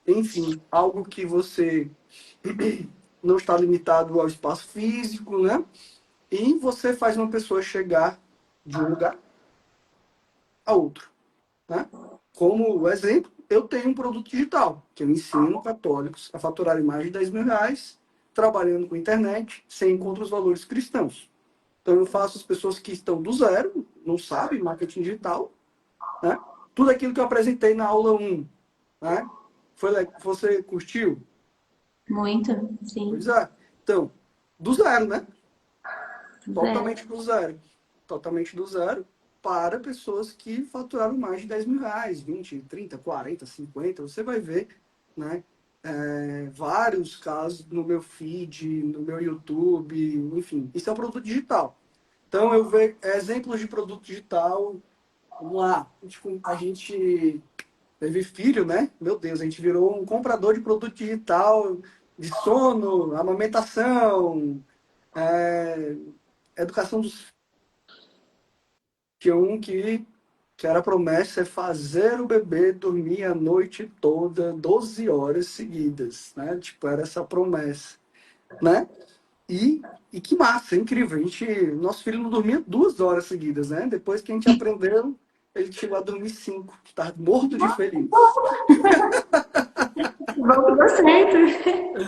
enfim, algo que você não está limitado ao espaço físico, né? E você faz uma pessoa chegar de um lugar a outro, né? Como exemplo, eu tenho um produto digital, que eu ensino católicos a faturarem mais de 10 mil reais, trabalhando com internet, sem contra os valores cristãos. Então, eu faço as pessoas que estão do zero, não sabem marketing digital, né? Tudo aquilo que eu apresentei na aula 1, né? Você curtiu? Muito, Pois sim. é. Então, do zero, né? Zero. Totalmente do zero. Totalmente do zero para pessoas que faturaram mais de 10 mil reais, 20, 30, 40, 50. Você vai ver, né? Vários casos no meu feed, no meu YouTube, enfim. Isso é um produto digital. Então, eu vejo exemplos de produto digital. Vamos lá. A gente teve filho, né? Meu Deus, a gente virou um comprador de produto digital, de sono, amamentação, é, educação dos... Tinha um que era a promessa é fazer o bebê dormir a noite toda, 12 horas seguidas, né? Tipo, era essa promessa, né? E que massa, incrível. Nosso filho não dormia 2 horas seguidas, né? Depois que a gente aprendeu, ele chegou a dormir 5, estava morto de feliz. Bom que deu certo.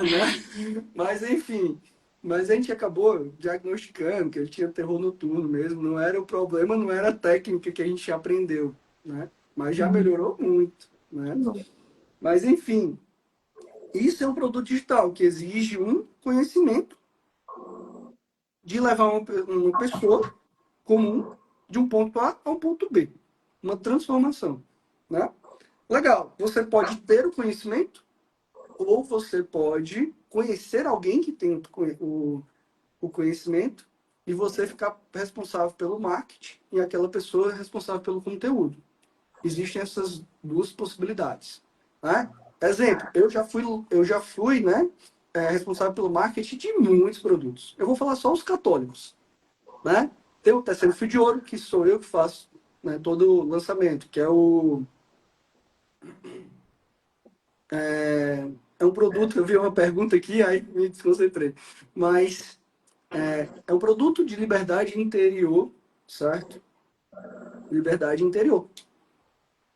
Né? Mas enfim, mas a gente acabou diagnosticando que ele tinha terror noturno mesmo. Não era o problema, não era a técnica que a gente aprendeu, né? Mas já melhorou muito, né? Mas enfim, isso é um produto digital que exige um conhecimento de levar uma pessoa comum de um ponto A a um ponto B, uma transformação, né? Legal. Você pode ter o conhecimento ou você pode conhecer alguém que tem o conhecimento e você ficar responsável pelo marketing e aquela pessoa é responsável pelo conteúdo. Existem essas duas possibilidades, né? Exemplo, eu já fui, né, responsável pelo marketing de muitos produtos. Eu vou falar só os católicos, né? Tem o Terceiro Fio de Ouro, que sou eu que faço, né, todo o lançamento, que é um produto, eu vi uma pergunta aqui, aí me desconcentrei. Mas é um produto de liberdade interior, certo? Liberdade interior.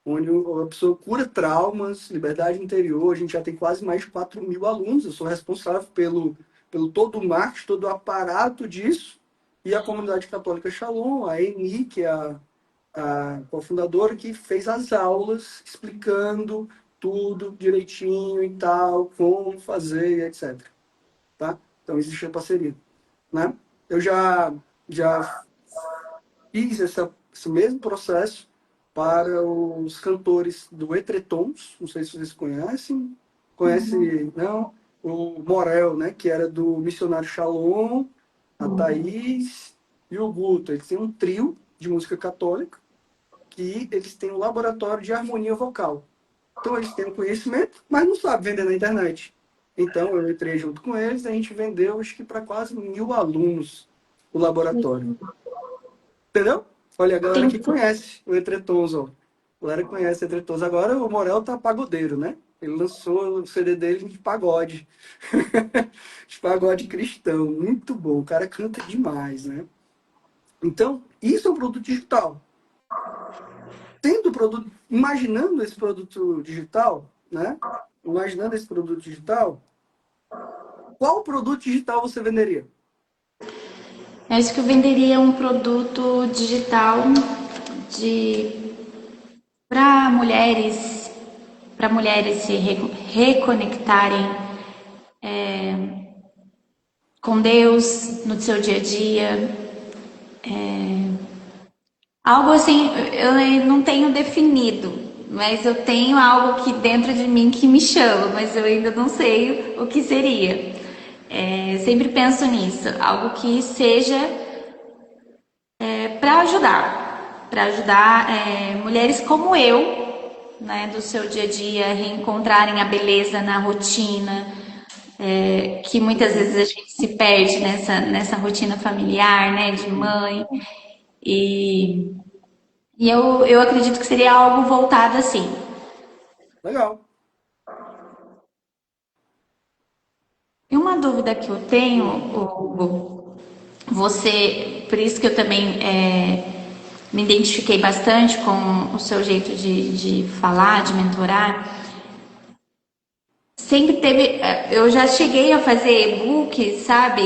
Onde a pessoa cura traumas, liberdade interior. A gente já tem quase mais de 4 mil alunos. Eu sou responsável pelo todo o marketing, todo o aparato disso. E a comunidade católica Shalom, a Eni, que é a cofundadora, que fez as aulas explicando tudo direitinho e tal, como fazer, etc. Tá? Então, existe a parceria, né? Eu já fiz esse mesmo processo para os cantores do Etretons, não sei se vocês conhecem. Conhece, não? O Morel, né? Que era do Missionário Shalom, a Thaís e o Guto. Eles têm um trio de música católica, que eles têm um laboratório de harmonia vocal. Então eles têm um conhecimento, mas não sabem vender na internet. Então eu entrei junto com eles, a gente vendeu acho que para quase 1.000 alunos o laboratório. Entendeu? Olha, a galera que Tem, conhece o Entretons, ó. A galera conhece o Entretons. Agora o Morel tá pagodeiro, né? Ele lançou o CD dele de pagode. De pagode cristão. Muito bom. O cara canta demais, né? Então, isso é um produto digital. Tendo produto, imaginando esse produto digital, né? Imaginando esse produto digital, qual produto digital você venderia? acho que eu venderia um produto digital de para mulheres se reconectarem com Deus no seu dia a dia. Algo assim, eu não tenho definido, mas eu tenho algo que dentro de mim que me chama, mas eu ainda não sei o que seria. Sempre penso nisso, algo que seja para ajudar mulheres como eu, né, do seu dia a dia, reencontrarem a beleza na rotina, que muitas vezes a gente se perde nessa rotina familiar, né, de mãe. E, eu acredito que seria algo voltado assim. Legal. E uma dúvida que eu tenho, Hugo, você, por isso que eu também me identifiquei bastante com o seu jeito de falar, de mentorar. Sempre teve, eu já cheguei a fazer e-book, sabe,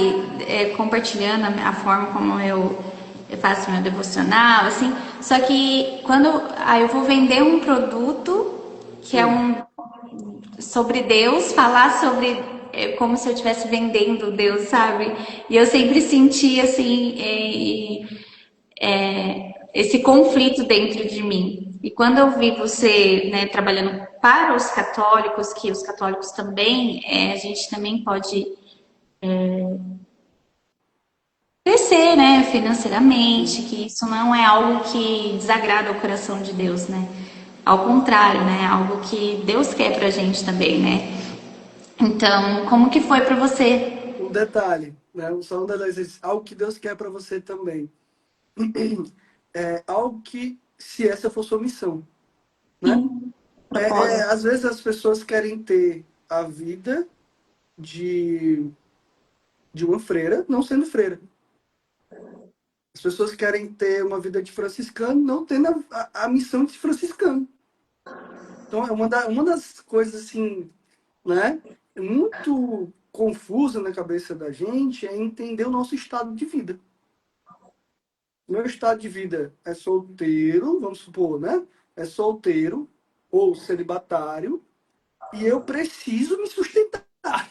compartilhando a forma como eu faço meu devocional, assim. Só que quando eu vou vender um produto que é Hum. um sobre Deus, falar sobre como se eu estivesse vendendo Deus, sabe? E eu sempre senti assim esse conflito dentro de mim. E quando eu vi você, né, trabalhando para os católicos, que os católicos também, a gente também pode crescer, né, financeiramente, Sim. que isso não é algo que desagrada o coração de Deus, né? Ao contrário, né? É algo que Deus quer pra gente também, né? Então, como que foi para você? Um detalhe, né? Só um detalhe, algo que Deus quer para você também. É algo que, se essa for sua missão, né? Sim, propósito. Às vezes as pessoas querem ter a vida de, de uma freira, não sendo freira. As pessoas querem ter uma vida de franciscano, não tendo a missão de franciscano. Então, é uma das coisas, assim, né? Muito confusa na cabeça da gente é entender o nosso estado de vida. Meu estado de vida é solteiro, vamos supor, né? É solteiro ou celibatário e eu preciso me sustentar.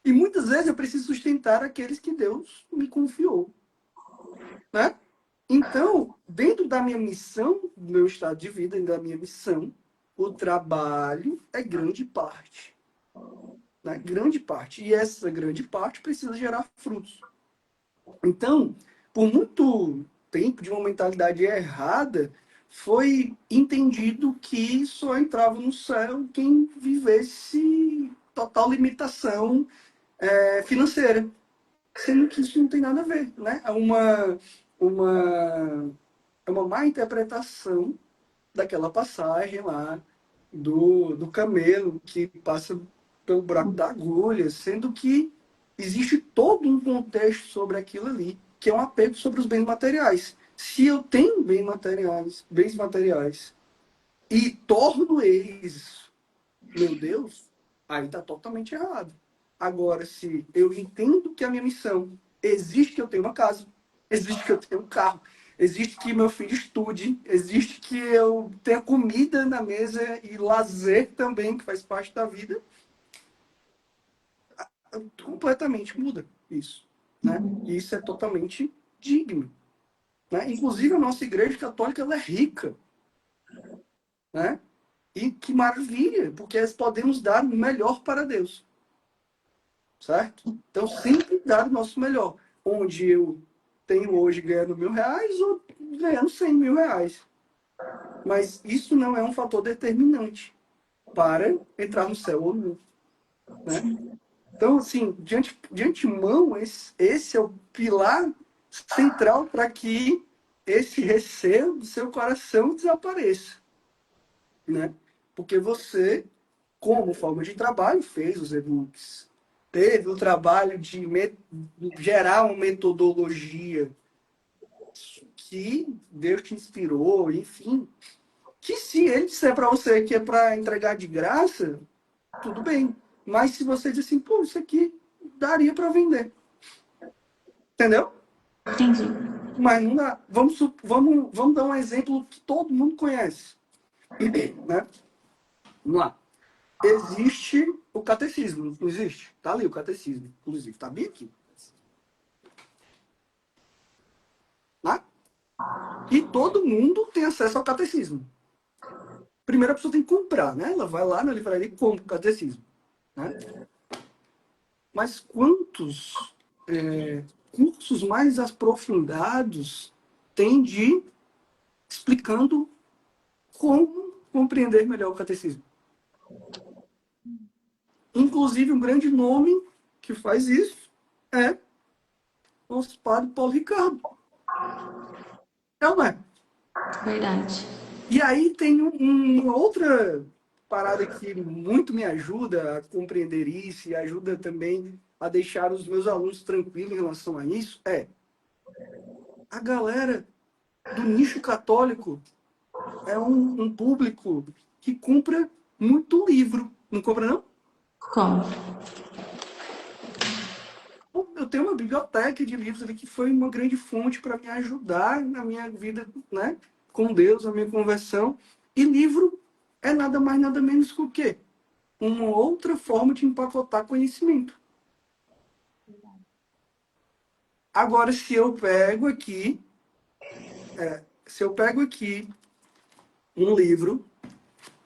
E muitas vezes eu preciso sustentar aqueles que Deus me confiou, né? Então, dentro da minha missão, do meu estado de vida e da minha missão, o trabalho é grande parte, né? Grande parte. E essa grande parte precisa gerar frutos. Então, por muito tempo, de uma mentalidade errada, foi entendido que só entrava no céu quem vivesse total limitação financeira. Sendo que isso não tem nada a ver, né? Uma, é uma má interpretação daquela passagem lá do camelo que passa pelo buraco da agulha, sendo que existe todo um contexto sobre aquilo ali, que é um apego sobre os bens materiais. Se eu tenho bens materiais e torno eles, meu Deus, aí está totalmente errado. Agora, se eu entendo que a minha missão existe que eu tenho uma casa, existe que eu tenho um carro, existe que meu filho estude, existe que eu tenha comida na mesa e lazer também, que faz parte da vida, completamente muda isso, né? E isso é totalmente digno, né? Inclusive a nossa igreja católica ela é rica, né? E que maravilha, porque nós podemos dar o melhor para Deus, certo? Então sempre dar o nosso melhor, onde eu tenho hoje ganhando R$ 1.000 ou ganhando R$ 100.000. Mas isso não é um fator determinante para entrar no céu ou não, né? Então, assim, de antemão, esse é o pilar central para que esse receio do seu coração desapareça, né? Porque você, como forma de trabalho, fez os e-books, teve o trabalho de gerar uma metodologia que Deus te inspirou, enfim. Que se ele disser para você que é para entregar de graça, tudo bem. Mas se você diz assim, pô, isso aqui daria para vender. Entendeu? Entendi. Mas não dá. Vamos dar um exemplo que todo mundo conhece. Né? Vamos lá. Existe o catecismo, não existe? Tá ali o catecismo, inclusive. Tá bem aqui. Né? E todo mundo tem acesso ao catecismo. Primeiro a pessoa tem que comprar, né? Ela vai lá na livraria e compra o catecismo. Né? Mas quantos cursos mais aprofundados tem de explicando como compreender melhor o catecismo? Inclusive, um grande nome que faz isso é o nosso padre Paulo Ricardo. É ou não é? Verdade. E aí tem uma outra parada que muito me ajuda a compreender isso e ajuda também a deixar os meus alunos tranquilos em relação a isso, é a galera do nicho católico é um público que compra muito livro. Não compra, não? Como? Eu tenho uma biblioteca de livros ali que foi uma grande fonte para me ajudar na minha vida, né, com Deus, na minha conversão. E livro é nada mais, nada menos que o quê? Uma outra forma de empacotar conhecimento. Agora, se eu pego aqui um livro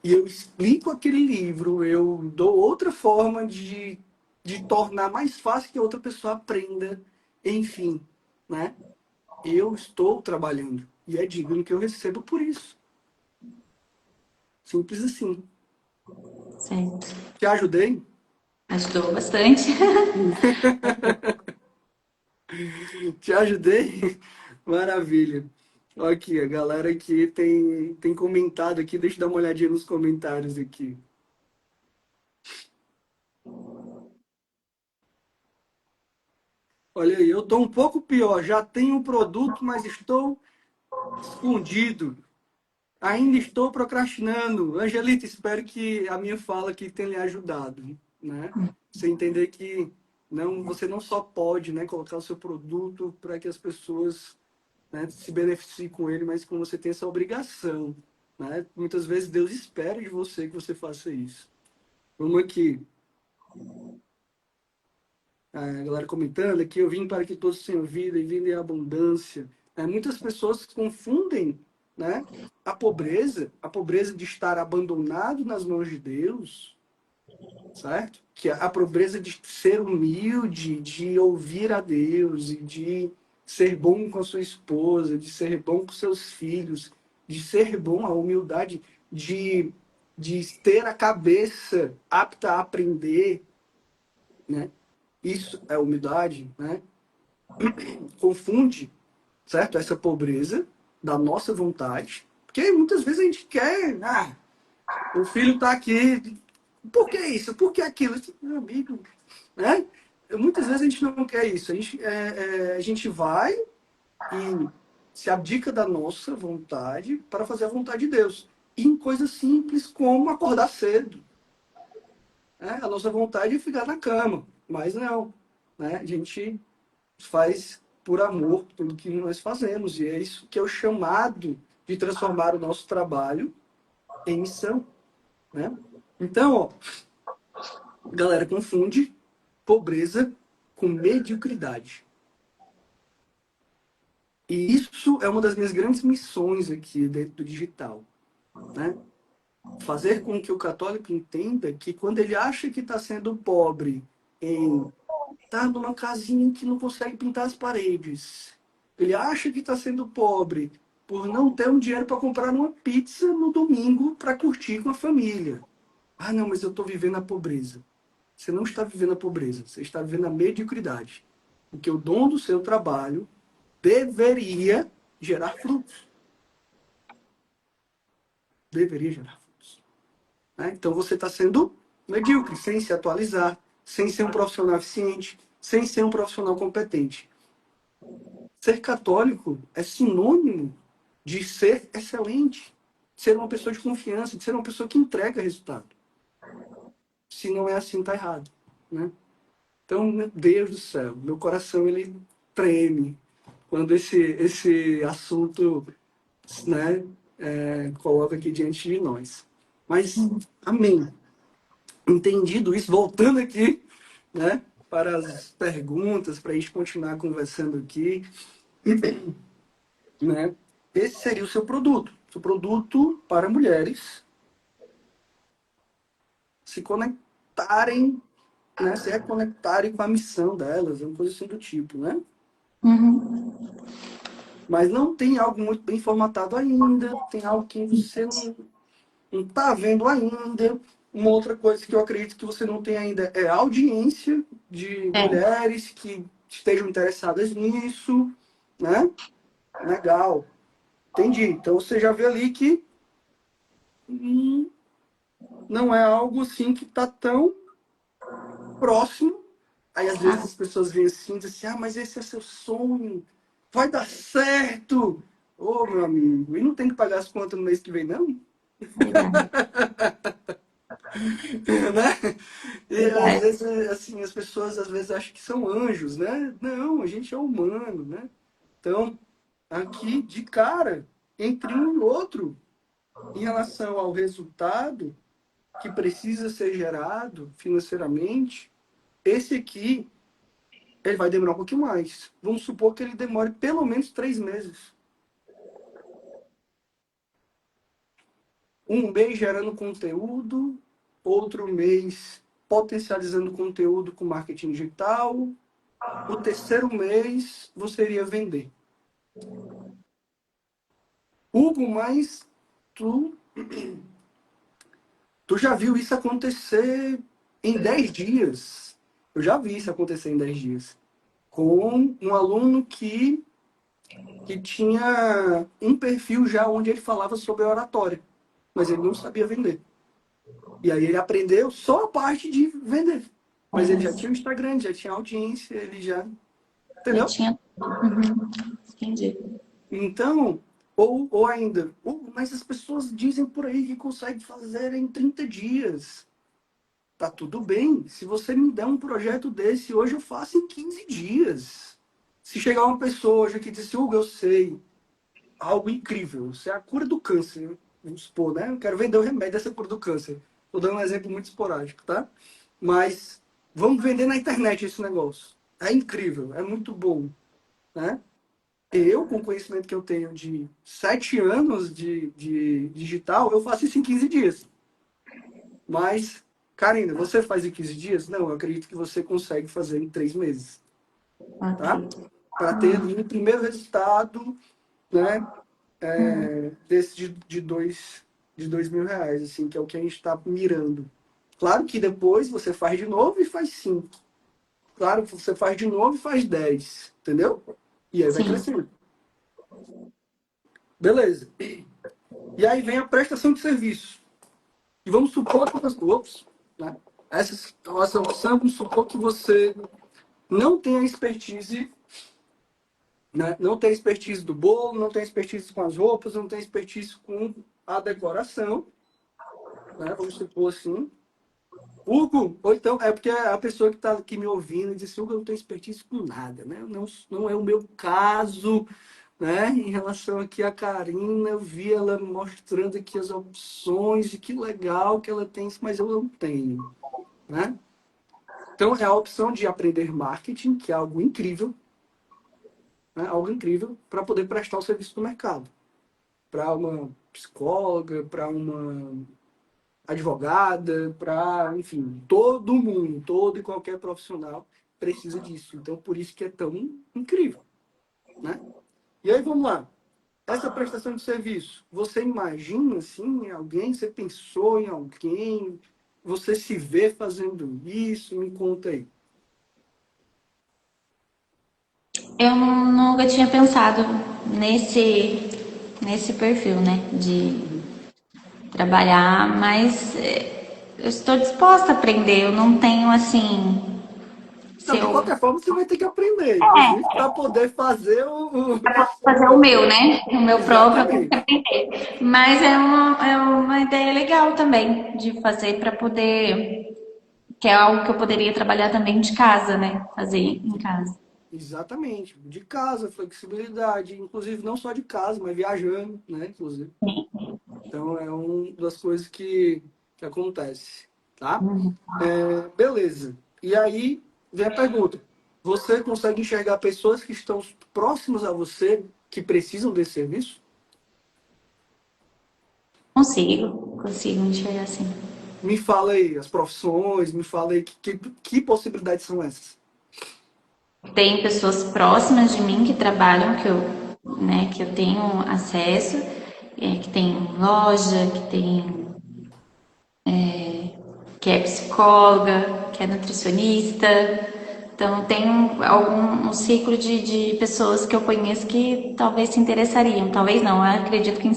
e eu explico aquele livro, eu dou outra forma de tornar mais fácil que a outra pessoa aprenda, enfim, né? Eu estou trabalhando e é digno que eu receba por isso. Simples assim. Certo. Te ajudei? Ajudou bastante. Te ajudei? Maravilha. Aqui, a galera aqui tem comentado aqui, deixa eu dar uma olhadinha nos comentários aqui. Olha aí, eu estou um pouco pior, já tenho um produto, mas estou escondido. Ainda estou procrastinando. Angelita, espero que a minha fala aqui tenha lhe ajudado, né? Você entender que você não só pode, né, colocar o seu produto para que as pessoas, né, se beneficiem com ele, mas que você tem essa obrigação, né? Muitas vezes Deus espera de você que você faça isso. Vamos aqui. A galera comentando aqui, eu vim para que todos tenham vida e vida em abundância. Muitas pessoas confundem, né, a pobreza de estar abandonado nas mãos de Deus, certo? Que a pobreza de ser humilde, de ouvir a Deus e de ser bom com a sua esposa, de ser bom com seus filhos, de ser bom, a humildade de ter a cabeça apta a aprender, né? Isso é humildade, né? Confunde, certo? Essa pobreza da nossa vontade, porque muitas vezes a gente quer, o filho está aqui, por que isso? Por que aquilo? Meu amigo, né? Muitas vezes a gente não quer isso, a gente vai e se abdica da nossa vontade para fazer a vontade de Deus. E em coisas simples como acordar cedo, né? A nossa vontade é ficar na cama, mas não, né? A gente faz por amor tudo que nós fazemos. E é isso que é o chamado de transformar o nosso trabalho em missão, né? Então, ó, a galera confunde pobreza com mediocridade. E isso é uma das minhas grandes missões aqui dentro do digital, né? Fazer com que o católico entenda que quando ele acha que está sendo pobre em estar numa casinha que não consegue pintar as paredes, ele acha que está sendo pobre por não ter um dinheiro para comprar uma pizza no domingo para curtir com a família. Ah, não, mas eu estou vivendo a pobreza. Você não está vivendo a pobreza, você está vivendo a mediocridade. Porque o dom do seu trabalho deveria gerar frutos. Deveria gerar frutos. Né? Então você está sendo medíocre, sem se atualizar, sem ser um profissional eficiente, sem ser um profissional competente. Ser católico é sinônimo de ser excelente, de ser uma pessoa de confiança, de ser uma pessoa que entrega resultado. Se não é assim, está errado. Né? Então, meu Deus do céu, meu coração ele treme quando esse assunto, né, coloca aqui diante de nós. Mas, amém. Entendido isso, voltando aqui, né, para as perguntas, para a gente continuar conversando aqui, né, esse seria o seu produto. Seu produto para mulheres se conectarem, né, se reconectarem com a missão delas, uma coisa assim do tipo, né? Uhum. Mas não tem algo muito bem formatado ainda, tem algo que você não está vendo ainda. Uma outra coisa que eu acredito que você não tem ainda é a audiência de É. mulheres que estejam interessadas nisso, né? Legal. Entendi. Então você já vê ali que não é algo assim que está tão próximo. Aí às vezes Ah, as pessoas vêm assim e dizem assim, mas esse é seu sonho, vai dar certo. Ô, meu amigo, e não tem que pagar as contas no mês que vem, não? verdade. Né? E às Verdade. vezes, assim, as pessoas às vezes acham que são anjos, né? Não, a gente é humano, né? Então, aqui, de cara, entre um e outro, em relação ao resultado que precisa ser gerado financeiramente, esse aqui, ele vai demorar um pouquinho mais. Vamos supor que ele demore pelo menos 3 meses. Um mês gerando conteúdo, outro mês potencializando conteúdo com marketing digital. O terceiro mês você iria vender. Hugo, mas tu já viu isso acontecer em 10 dias? Eu já vi isso acontecer em 10 dias. Com um aluno que tinha um perfil já onde ele falava sobre oratória, mas ele não sabia vender. E aí ele aprendeu só a parte de vender. Mas ele já tinha o Instagram, já tinha audiência, ele já... Já Entendeu? tinha. Uhum. Entendi. Então, ou ainda, mas as pessoas dizem por aí que consegue fazer em 30 dias. Tá tudo bem. Se você me der um projeto desse, hoje eu faço em 15 dias. Se chegar uma pessoa hoje que disse, Hugo, eu sei, algo incrível, você é a cura do câncer, vamos supor, né? Eu quero vender o remédio dessa cura do câncer. Estou dando um exemplo muito esporádico, tá? Mas vamos vender na internet esse negócio. É incrível, é muito bom, né? Eu, com o conhecimento que eu tenho de 7 anos de digital, eu faço isso em 15 dias. Mas, Karina, você faz em 15 dias? Não, eu acredito que você consegue fazer em 3 meses, tá? Ok. Para ter ali o primeiro resultado, né, desse de 2 mil reais, assim, que é o que a gente está mirando. Claro que depois você faz de novo e faz 5. Claro que você faz de novo e faz 10, entendeu? E aí vai Sim. crescendo. Beleza. E aí vem a prestação de serviço. E vamos supor que ops, né? Essa opção, vamos supor que você não tem a expertise, né? Não tem a expertise do bolo, não tem a expertise com as roupas, não tem a expertise com a decoração, né? Vamos supor assim. Hugo, ou então, é porque a pessoa que está aqui me ouvindo e disse, Hugo, eu não tenho expertise com nada, né? Não é o meu caso, né? Em relação aqui a Karina, eu vi ela mostrando aqui as opções e que legal que ela tem, mas eu não tenho, né? Então, é a opção de aprender marketing, que é algo incrível, né? Algo incrível para poder prestar o serviço no mercado. Para uma psicóloga, para uma advogada, para, enfim, todo mundo, todo e qualquer profissional precisa disso. Então, por isso que é tão incrível, né? E aí, vamos lá. essa prestação de serviço, você imagina assim em alguém? Você pensou em alguém? Você se vê fazendo isso? Me conta aí. Eu nunca tinha pensado nesse perfil, né? De Uhum. trabalhar, mas eu estou disposta a aprender. Eu não tenho assim. Se Não, de eu qualquer forma, você vai ter que aprender, inclusive para poder fazer fazer o meu, né? O meu próprio eu tenho que Exatamente. aprender. Mas é uma ideia legal também de fazer para poder. Que é algo que eu poderia trabalhar também de casa, né? Fazer em casa. Exatamente. De casa, flexibilidade, inclusive não só de casa, mas viajando, né? Inclusive. Então é uma das coisas que acontece, tá? Beleza. E aí vem a pergunta: você consegue enxergar pessoas que estão próximas a você que precisam desse serviço? Consigo enxergar assim. Me fala aí as profissões, me fala aí que possibilidades são essas. Tem pessoas próximas de mim que trabalham, que eu tenho acesso, que tem loja, que é psicóloga, que é nutricionista. Então tem um ciclo de pessoas que eu conheço que talvez se interessariam. Talvez não, eu acredito que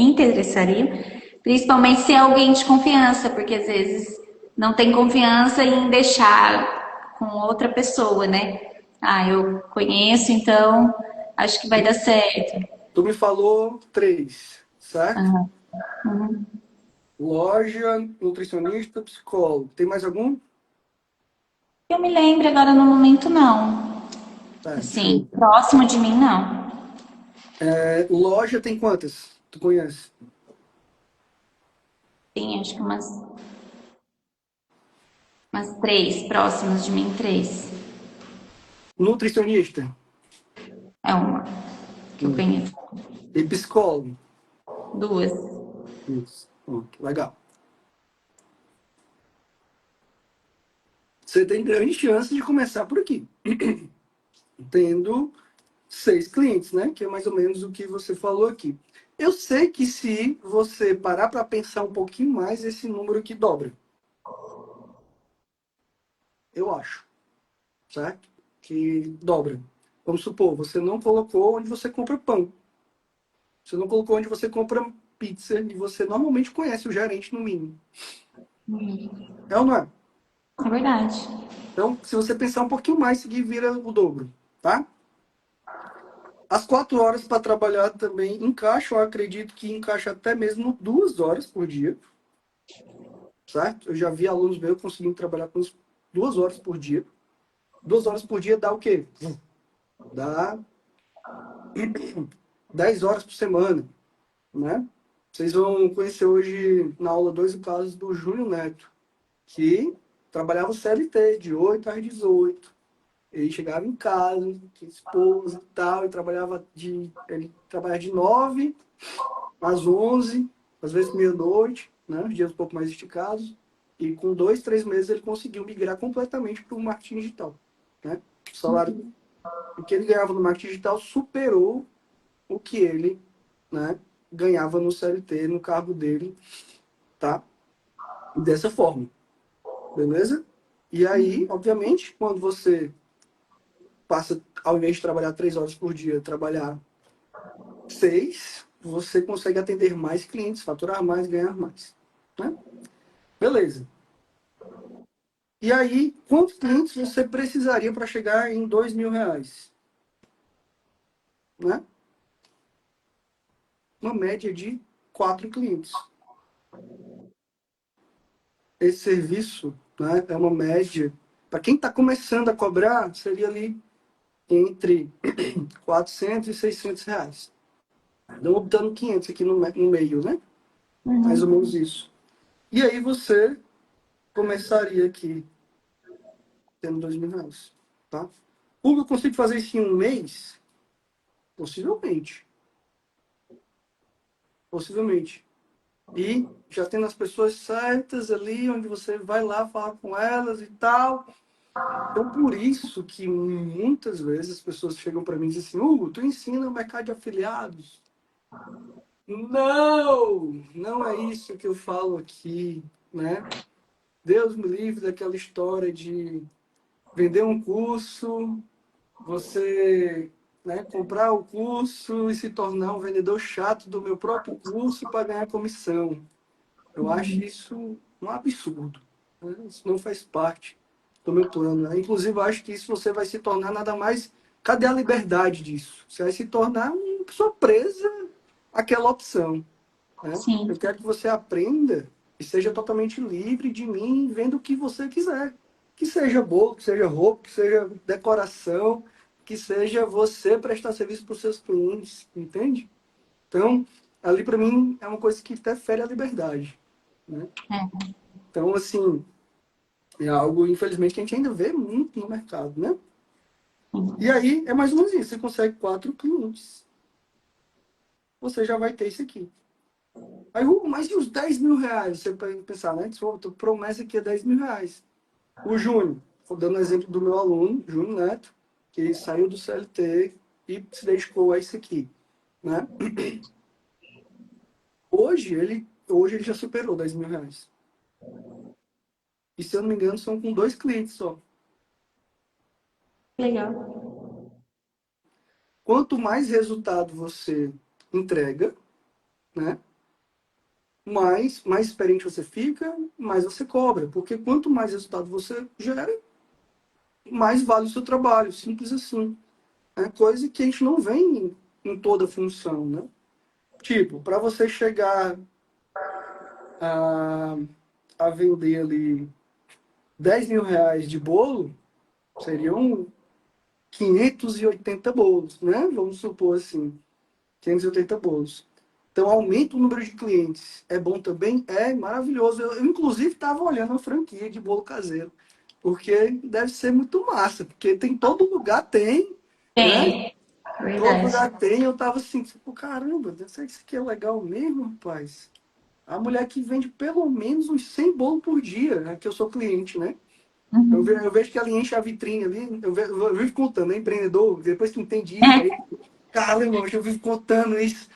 interessariam. Principalmente se é alguém de confiança, porque às vezes não tem confiança em deixar com outra pessoa, né? Ah, eu conheço, então acho que vai dar certo. Tu me falou três, certo? Loja, nutricionista, psicólogo. Tem mais algum? Eu me lembro agora no momento não. Tá, Assim, show. próximo de mim não. Loja tem quantas? Tu conhece? Tem acho que umas três, próximas de mim, três. Nutricionista. É uma que eu Hum. conheço. E psicólogo. Duas. Isso. Pronto, legal. Você tem grande chance de começar por aqui, tendo 6 clientes, né? Que é mais ou menos o que você falou aqui. Eu sei que se você parar para pensar um pouquinho mais, esse número aqui dobra. Eu acho, certo? Que dobra. Vamos supor, você não colocou onde você compra pão. Você não colocou onde você compra pizza e você normalmente conhece o gerente no mínimo. É ou não é? É verdade. Então, se você pensar um pouquinho mais, seguir vira o dobro, tá? As 4 horas para trabalhar também encaixam, eu acredito que encaixa até mesmo 2 horas por dia, certo? Eu já vi alunos meus conseguindo trabalhar com 2 horas por dia. 2 horas por dia dá o quê? Dá 10 horas por semana, né? Vocês vão conhecer hoje na aula 2 o caso do Júnior Neto, que trabalhava CLT de 8 às 18. Ele chegava em casa, tinha esposa e tal, ele trabalhava de 9 às 11, às vezes meia-noite, né? Os dias um pouco mais esticados. E com 2, 3 meses ele conseguiu migrar completamente para o marketing digital, né? O salário que ele ganhava no marketing digital superou o que ele, né, ganhava no CLT, no cargo dele, tá? Dessa forma, beleza? E aí, obviamente, quando você passa, ao invés de trabalhar 3 horas por dia, trabalhar 6, você consegue atender mais clientes, faturar mais, ganhar mais, né? Beleza. E aí, quantos clientes você precisaria para chegar em R$ 2.000, né? Uma média de 4 clientes. Esse serviço, né, é uma média. Para quem está começando a cobrar, seria ali entre R$ 400 e R$ 600. Não optando 500 aqui no meio, né? Mais ou menos isso. E aí você começaria aqui tendo R$ 2.000, tá? Como eu consigo fazer isso em um mês? Possivelmente. Possivelmente. E já tendo as pessoas certas ali, onde você vai lá falar com elas e tal. Então, por isso que muitas vezes as pessoas chegam para mim e dizem assim, Hugo, tu ensina o mercado de afiliados. Não, não é isso que eu falo aqui, né? Deus me livre daquela história de vender um curso, você, né, comprar o curso e se tornar um vendedor chato do meu próprio curso para ganhar comissão. Eu acho isso um absurdo, né? Isso não faz parte do meu plano, né? Inclusive, eu acho que isso você vai se tornar nada mais. Cadê a liberdade disso? Você vai se tornar uma pessoa presa àquela opção, né? Eu Sim, quero que você aprenda e seja totalmente livre de mim, vendo o que você quiser. Que seja bolo, que seja roupa, que seja decoração, que seja você prestar serviço para os seus clientes, entende? Então, ali para mim é uma coisa que interfere a liberdade, né? é. Então, assim, é algo, infelizmente, que a gente ainda vê muito no mercado, né? E aí, é mais ou menos isso. Você consegue 4 clientes, você já vai ter isso aqui. Aí, mas e os 10 mil reais? Você pode pensar, né? Tua promessa aqui é 10 mil reais. O Júnior, vou dando exemplo do meu aluno, Júnior Neto, que saiu do CLT e se dedicou a isso aqui, né? Hoje ele já superou 10 mil reais. E se eu não me engano, são com 2 clientes só. Legal. Quanto mais resultado você entrega, né? Mais experiente você fica, mais você cobra. Porque quanto mais resultado você gera, mais vale o seu trabalho. Simples assim. É coisa que a gente não vê em toda função, né? Tipo, para você chegar a, a vender ali 10 mil reais de bolo, seriam 580 bolos, né? Vamos supor assim, 580 bolos. Então, aumenta o número de clientes. É bom também? É maravilhoso. Eu inclusive, estava olhando a franquia de bolo caseiro, porque deve ser muito massa, porque tem todo lugar, tem, né? Tem, Todo verdade. lugar tem. Eu tava assim, tipo, caramba, será que isso aqui é legal mesmo, rapaz? A mulher que vende pelo menos uns 100 bolos por dia, né? Que eu sou cliente, né? Eu vejo que ela enche a vitrine ali, eu vivo contando, né? Empreendedor, depois que entende isso, aí, caramba, eu vivo contando isso.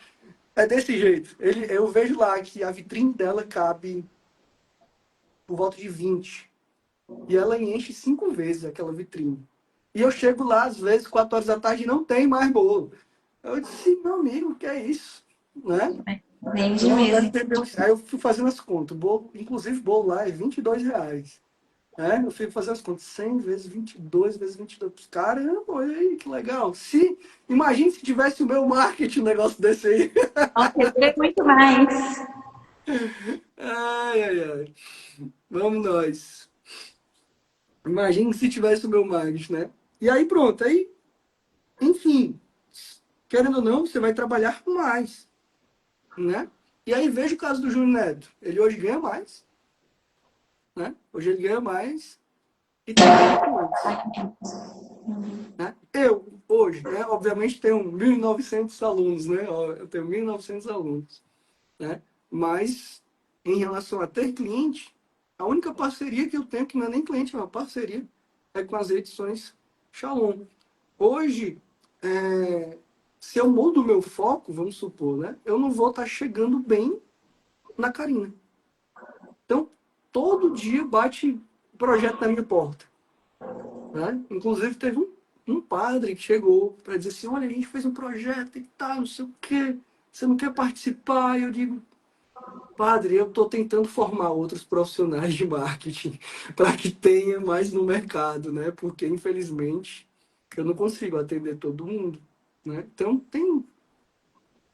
É desse jeito. Eu vejo lá que a vitrine dela cabe por volta de 20. E ela enche 5 vezes aquela vitrine. E eu chego lá, às vezes, 4 horas da tarde e não tem mais bolo. Eu disse, meu amigo, o que é isso? Né? Vende Então, deve mesmo. ter aí eu fui fazendo as contas. Bolo, inclusive, bolo lá é R$ 22. Né? Eu fico fazendo as contas. 100 vezes 22 vezes 22. Caramba, olha aí, que legal. Imagine se tivesse o meu marketing, um negócio desse aí. Nossa, eu queria muito mais. Ai, ai, ai. Vamos nós. Imagine se tivesse o meu marketing, né? E aí pronto, aí, enfim, querendo ou não, você vai trabalhar mais, né? E aí veja o caso do Júnior Neto. Ele hoje ganha mais, né? Hoje ele ganha mais e tem 4 clientes, né? Eu, hoje, né? Obviamente tenho 1.900 alunos, né? Eu tenho 1.900 alunos, né? Mas, em relação a ter cliente, a única parceria que eu tenho, que não é nem cliente, é uma parceria, é com as edições Shalom. Hoje, se eu mudo o meu foco, vamos supor, né? Eu não vou estar chegando bem na Karina. Então, todo dia bate projeto na minha porta, né? Inclusive, teve um padre que chegou para dizer assim, olha, a gente fez um projeto e tal, não sei o quê, você não quer participar? E eu digo, padre, eu estou tentando formar outros profissionais de marketing para que tenha mais no mercado, né? Porque, infelizmente, eu não consigo atender todo mundo, né? Então, tem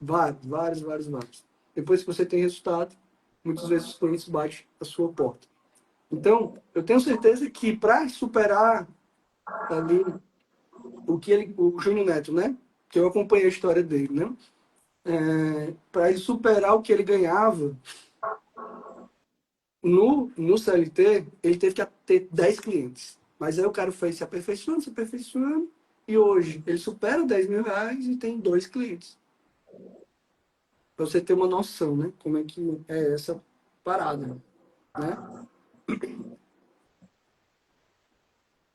vários. Depois que você tem resultado, muitas vezes os clientes batem a sua porta. Então, eu tenho certeza que para superar ali o Júnior Neto, né? Que eu acompanhei a história dele, né? Para ele superar o que ele ganhava no CLT, ele teve que ter 10 clientes. Mas aí o cara foi se aperfeiçoando, e hoje ele supera 10 mil reais e tem 2 clientes. Para você ter uma noção, né? Como é que é essa parada, né?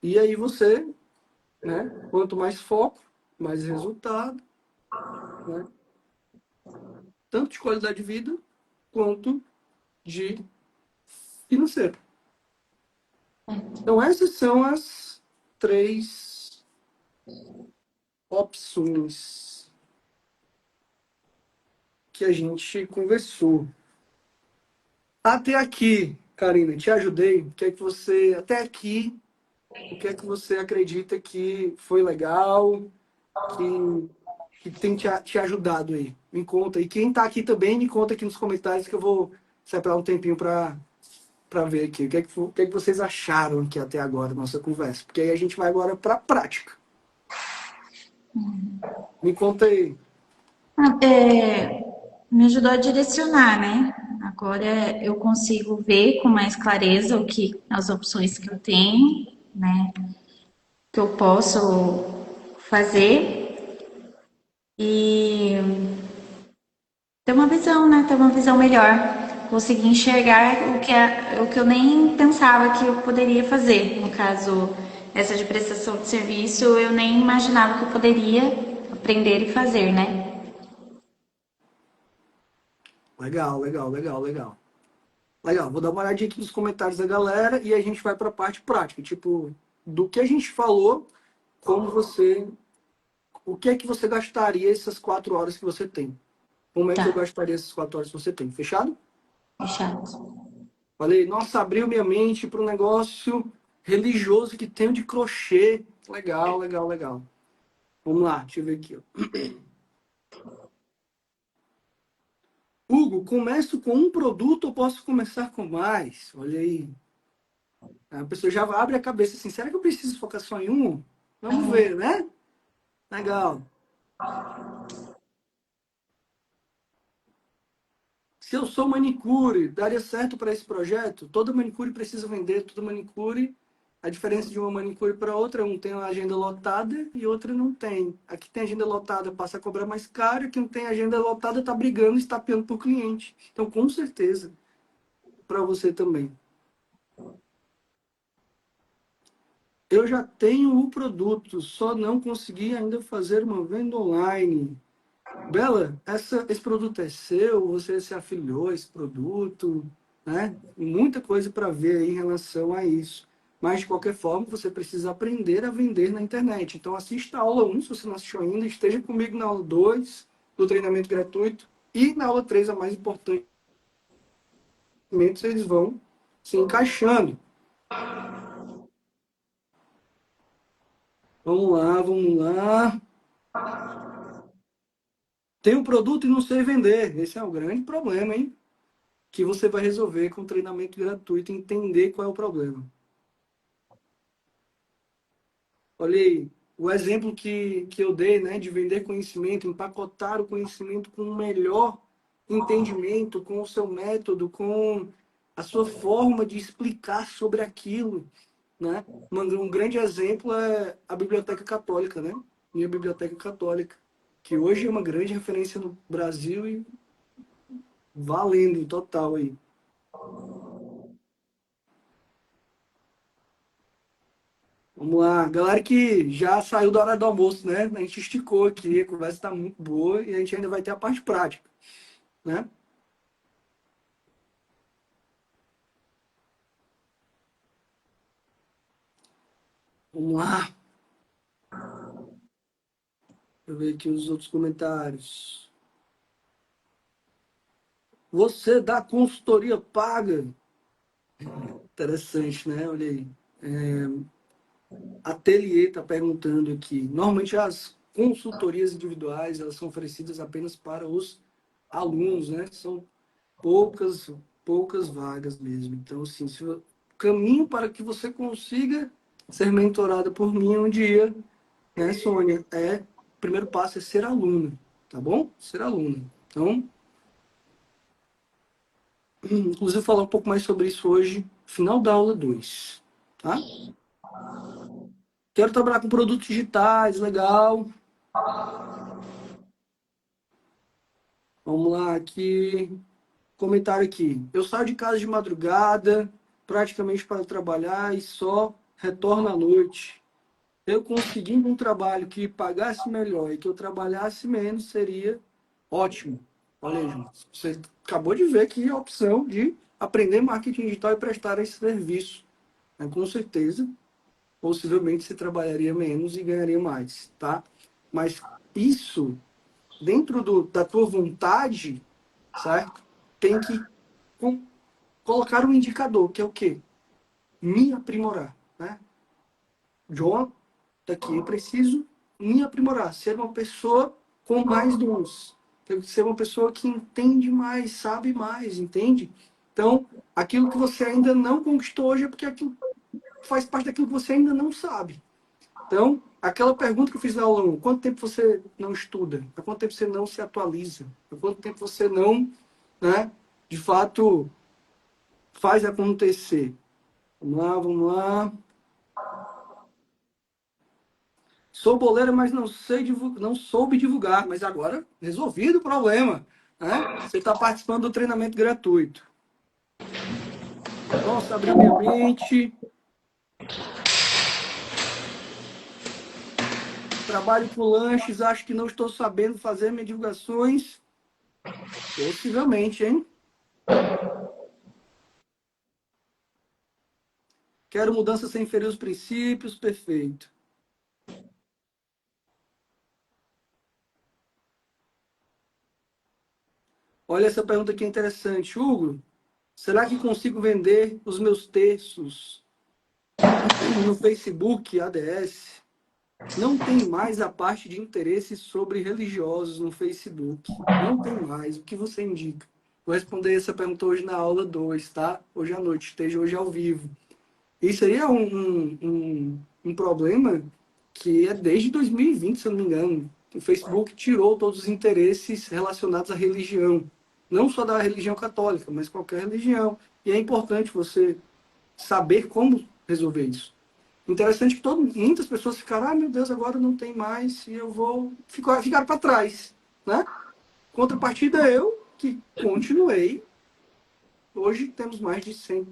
E aí você, né, quanto mais foco, mais resultado, né, tanto de qualidade de vida quanto de financeiro. Então essas são as três opções que a gente conversou. Até aqui, Karina, te ajudei? O que é que você, até aqui, o que é que você acredita que foi legal, que, que tem te ajudado aí? Me conta. E quem está aqui também, me conta aqui nos comentários que eu vou separar um tempinho para ver aqui. O que é que vocês acharam aqui até agora da nossa conversa? Porque aí a gente vai agora para a prática. Me conta aí. Me ajudou a direcionar, né? Agora eu consigo ver com mais clareza o que as opções que eu tenho, né? Que eu posso fazer e ter uma visão, né? Ter uma visão melhor. Conseguir enxergar o que eu nem pensava que eu poderia fazer. No caso, essa de prestação de serviço, eu nem imaginava que eu poderia aprender e fazer, né? Legal, legal, legal, legal. Legal, vou dar uma olhadinha aqui nos comentários da galera e a gente vai para a parte prática. Tipo, do que a gente falou, como você. O que é que você gastaria essas 4 horas que você tem? Como é que eu Tá, gastaria essas 4 horas que você tem? Fechado? fechado. Falei, nossa, abriu minha mente para um negócio religioso que tenho de crochê. Legal, legal, legal. Vamos lá, deixa eu ver aqui. Ó. Hugo, começo com um produto ou posso começar com mais? Olha aí. A pessoa já abre a cabeça assim, será que eu preciso focar só em um? Vamos ver, né? Legal. Se eu sou manicure, daria certo para esse projeto? Toda manicure precisa vender, toda manicure. A diferença de uma manicure para outra, um tem uma agenda lotada e outra não tem. Aqui tem agenda lotada, passa a cobrar mais caro, aqui não tem agenda lotada, está brigando, estapeando por cliente. Então, com certeza, para você também. Eu já tenho o produto, só não consegui ainda fazer uma venda online. Bela, esse produto é seu? Você se afiliou a esse produto? Né? Muita coisa para ver aí em relação a isso. Mas, de qualquer forma, você precisa aprender a vender na internet. Então, assista a aula 1, se você não assistiu ainda. Esteja comigo na aula 2 do treinamento gratuito. E na aula 3, a mais importante, eles vão se encaixando. Vamos lá, vamos lá. Tem um produto e não sei vender. Esse é o grande problema, hein? Que você vai resolver com treinamento gratuito, entender qual é o problema. Olha aí, o exemplo que eu dei, né, de vender conhecimento, empacotar o conhecimento com um melhor entendimento, com o seu método, com a sua forma de explicar sobre aquilo, né? Um grande exemplo é a Biblioteca Católica, né? Minha Biblioteca Católica, que hoje é uma grande referência no Brasil e valendo total aí. Vamos lá, galera que já saiu da hora do almoço, né? A gente esticou aqui, a conversa está muito boa e a gente ainda vai ter a parte prática, né? Vamos lá, deixa eu ver aqui os outros comentários. Você dá consultoria paga? Interessante, né? Olha aí. Ateliê está perguntando aqui. Normalmente as consultorias individuais elas são oferecidas apenas para os alunos, né? São poucas, poucas vagas mesmo. Então, assim, o caminho para que você consiga ser mentorada por mim um dia, né, Sônia, o primeiro passo é ser aluna, tá bom? Ser aluna. Então, inclusive falar um pouco mais sobre isso hoje, final da aula 2, tá? Quero trabalhar com produtos digitais, legal. Vamos lá, aqui. Comentário aqui. Eu saio de casa de madrugada, praticamente para trabalhar e só retorno à noite, eu conseguindo um trabalho que pagasse melhor e que eu trabalhasse menos, seria ótimo. Olha aí, gente, você acabou de ver que a opção de aprender marketing digital e prestar esse serviço. Né? Com certeza, possivelmente você trabalharia menos e ganharia mais, tá? Mas isso, dentro da tua vontade, certo? Tem que colocar um indicador, que é o quê? Me aprimorar, né? John, daqui eu preciso me aprimorar, ser uma pessoa com mais dons, ser uma pessoa que entende mais, sabe mais, entende? Então, aquilo que você ainda não conquistou hoje é porque aquilo faz parte daquilo que você ainda não sabe. Então, aquela pergunta que eu fiz na aula 1, quanto tempo você não estuda? Há quanto tempo você não se atualiza? Há quanto tempo você não, né, de fato, faz acontecer? Vamos lá, vamos lá. Sou boleira, mas não soube divulgar. Mas agora, resolvido o problema. Né? Você está participando do treinamento gratuito. Nossa, abriu minha mente. Trabalho com lanches, acho que não estou sabendo fazer minhas divulgações. Possivelmente, hein? Quero mudança sem ferir os princípios. Perfeito. Olha essa pergunta aqui interessante. Hugo, será que consigo vender os meus textos no Facebook, ADS? Não tem mais a parte de interesses sobre religiosos no Facebook. Não tem mais. O que você indica? Vou responder essa pergunta hoje na aula 2, tá? Hoje à noite, esteja hoje ao vivo. Isso seria um problema que é desde 2020, se eu não me engano. O Facebook tirou todos os interesses relacionados à religião. Não só da religião católica, mas qualquer religião. E é importante você saber como resolver isso. Interessante que muitas pessoas ficaram, ah, meu Deus, agora não tem mais e eu vou ficar para trás, né? Contrapartida eu, que continuei, hoje temos mais de 100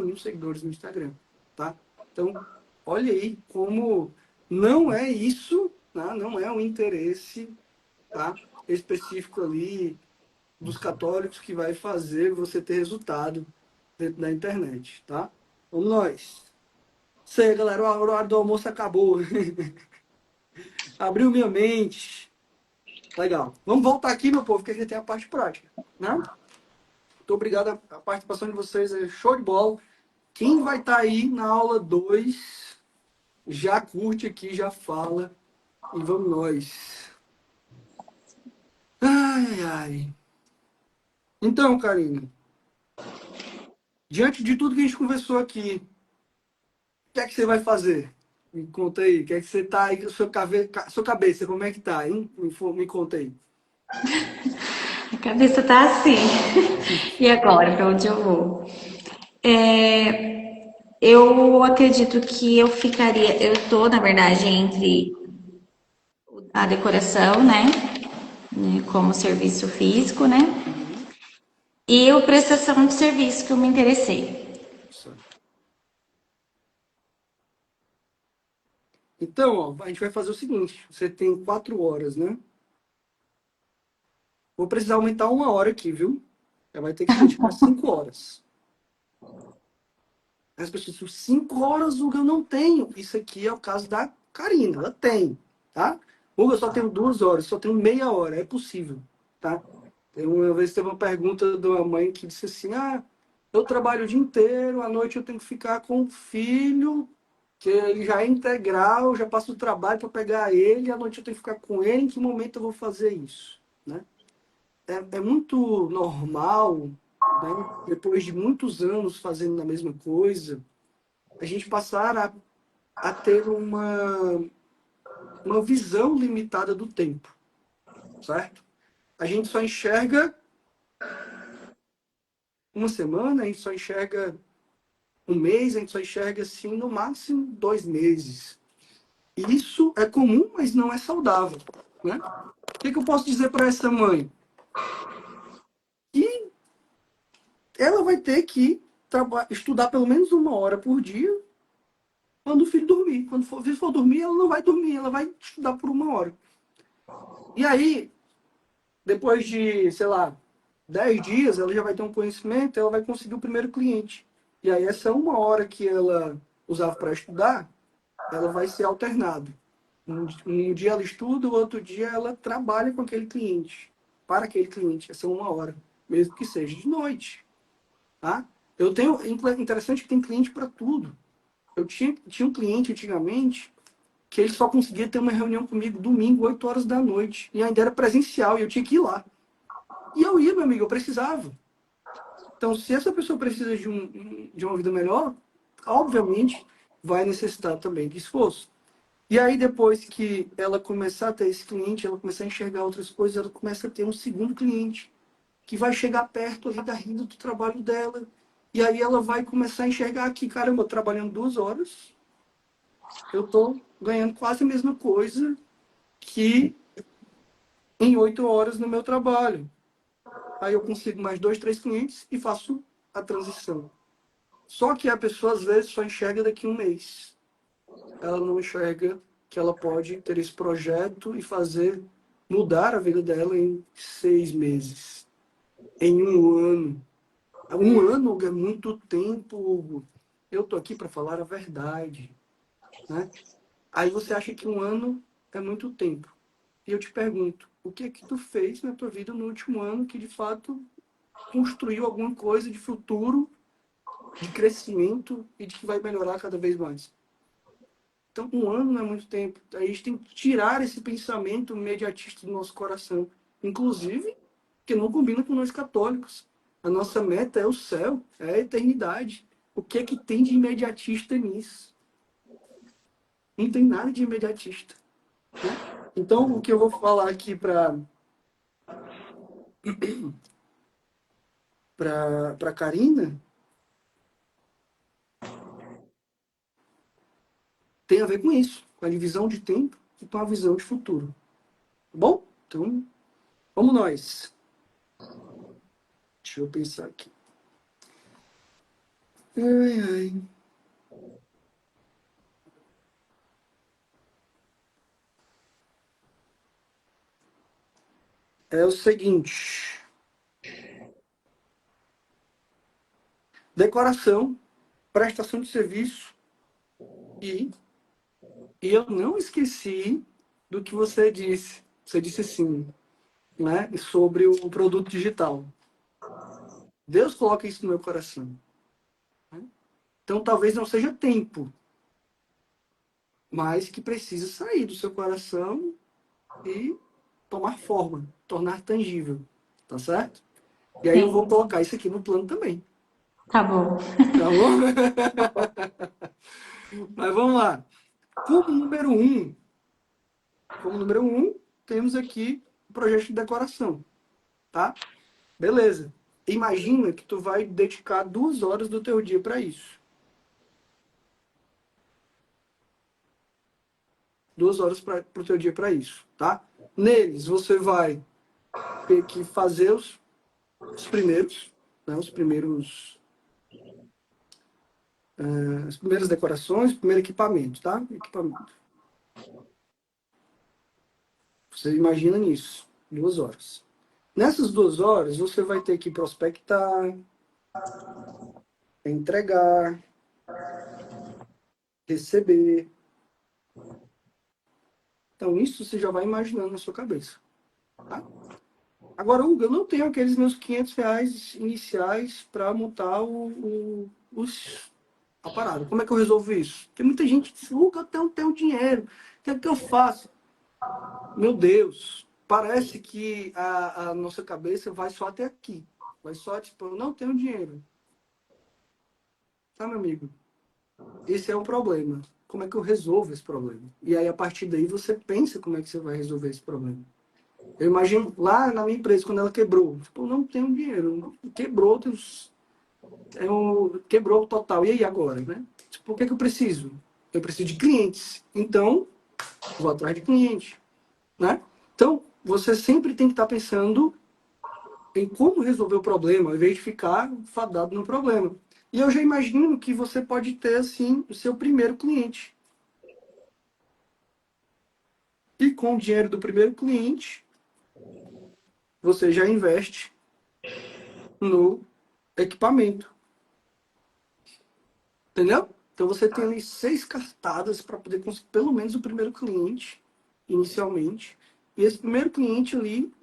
mil seguidores no Instagram, tá? Então, olha aí como não é isso, tá? Não é um interesse, tá? Específico ali dos católicos que vai fazer você ter resultado dentro da internet, tá? Vamos nós. Isso aí, galera, o horário do almoço acabou. Abriu minha mente. Legal. Vamos voltar aqui, meu povo, que a gente tem a parte prática, né? Muito obrigado, a participação de vocês é show de bola. Quem vai estar aí na aula 2, já curte aqui, já fala. E vamos nós. Ai, ai. Então, Karine, diante de tudo que a gente conversou aqui, o que é que você vai fazer? Me conta aí. O que é que você tá aí, sua cabeça, como é que tá, hein? Me conta aí. A cabeça tá assim. E agora, para onde eu vou? Eu acredito que eu ficaria. Eu tô, na verdade, entre a decoração, né? Como serviço físico, né? Uhum. E a prestação de serviço que eu me interessei. Então, ó, a gente vai fazer o seguinte: você tem 4 horas, né? Vou precisar aumentar 1 hora aqui, viu? Já vai ter que se dedicar 5 horas. As pessoas dizem, 5 horas, Hugo, eu não tenho. Isso aqui é o caso da Karina, ela tem, tá? Hugo, eu só tenho 2 horas, só tenho meia hora, é possível, tá? Uma vez teve uma pergunta de uma mãe que disse assim, ah, eu trabalho o dia inteiro, à noite eu tenho que ficar com o filho, que ele já é integral, já passo o trabalho para pegar ele, à noite eu tenho que ficar com ele, em que momento eu vou fazer isso, né? É muito normal, né, depois de muitos anos fazendo a mesma coisa, a gente passar a ter uma visão limitada do tempo, certo? A gente só enxerga uma semana, a gente só enxerga um mês, a gente só enxerga, assim, no máximo 2 meses. Isso é comum, mas não é saudável, né? O que eu posso dizer para essa mãe? Que ela vai ter que estudar pelo menos 1 hora por dia, quando o filho dormir. Quando o filho for dormir, ela não vai dormir, ela vai estudar por 1 hora. E aí, depois de, sei lá, 10 dias, ela já vai ter um conhecimento, ela vai conseguir o primeiro cliente. E aí, essa 1 hora que ela usava para estudar, ela vai ser alternado. Um dia ela estuda, o outro dia ela trabalha com aquele cliente, para aquele cliente, essa 1 hora, mesmo que seja de noite, tá? Eu tenho, interessante que tem cliente para tudo. Eu tinha um cliente antigamente que ele só conseguia ter uma reunião comigo domingo, 8 horas da noite, e ainda era presencial, e eu tinha que ir lá. E eu ia, meu amigo, eu precisava. Então, se essa pessoa precisa de uma vida melhor, obviamente vai necessitar também de esforço. E aí, depois que ela começar a ter esse cliente, ela começar a enxergar outras coisas, ela começa a ter um segundo cliente, que vai chegar perto ali da renda do trabalho dela. E aí ela vai começar a enxergar aqui, caramba, trabalhando 2 horas, eu estou ganhando quase a mesma coisa que em 8 horas no meu trabalho. Aí eu consigo mais 2, 3 clientes e faço a transição. Só que a pessoa, às vezes, só enxerga daqui a um mês. Ela não enxerga que ela pode ter esse projeto e fazer mudar a vida dela em 6 meses, em um ano. 1 ano é muito tempo, Hugo. Eu tô aqui para falar a verdade, né? Aí você acha que 1 ano é muito tempo. E eu te pergunto, o que é que tu fez na tua vida no último ano que de fato construiu alguma coisa de futuro, de crescimento e de que vai melhorar cada vez mais? Então, 1 ano não é muito tempo. A gente tem que tirar esse pensamento imediatista do nosso coração. Inclusive, que não combina com nós católicos. A nossa meta é o céu, é a eternidade. O que é que tem de imediatista nisso? Não tem nada de imediatista, né? Então, o que eu vou falar aqui para Karina tem a ver com isso, com a divisão de tempo e com a visão de futuro. Tá bom? Então, vamos nós. Deixa eu pensar aqui. Ai, ai. É o seguinte. Decoração, prestação de serviço e, e eu não esqueci do que você disse. Você disse sim, né? Sobre o produto digital. Deus coloca isso no meu coração, né? Então talvez não seja tempo, mas que precisa sair do seu coração e tomar forma, tornar tangível, tá certo? E aí eu vou Sim, colocar isso aqui no plano também, tá bom. tá bom? Mas vamos lá. Como número um, como número um, temos aqui o projeto de decoração, tá? Beleza. Imagina que tu vai dedicar 2 horas do teu dia para isso. 2 horas para o teu dia para isso, tá? Neles, você vai ter que fazer os primeiros, né? As primeiras decorações, o primeiro equipamento, tá? Equipamento. Você imagina nisso, 2 horas. Nessas 2 horas, você vai ter que prospectar, entregar, receber. Então, isso você já vai imaginando na sua cabeça, tá? Agora, Hugo, eu não tenho aqueles meus R$ 500 iniciais para montar a parada. Como é que eu resolvo isso? Porque muita gente diz, Hugo, eu não tenho dinheiro. O que é que eu faço? Meu Deus, parece que a nossa cabeça vai só até aqui. Vai só, tipo, eu não tenho dinheiro. Tá, meu amigo? Esse é o problema. Como é que eu resolvo esse problema? E aí, a partir daí, você pensa como é que você vai resolver esse problema. Eu imagino lá na minha empresa, quando ela quebrou. Tipo, eu não tenho dinheiro. Quebrou, quebrou o total. E aí agora, né? Tipo, o que é que eu preciso? Eu preciso de clientes. Então, vou atrás de cliente, né? Então, você sempre tem que estar pensando em como resolver o problema, ao invés de ficar fadado no problema. E eu já imagino que você pode ter, assim, o seu primeiro cliente. E com o dinheiro do primeiro cliente, você já investe no equipamento. Entendeu? Então você tem ali 6 cartadas para poder conseguir pelo menos o primeiro cliente, inicialmente. E esse primeiro cliente ali,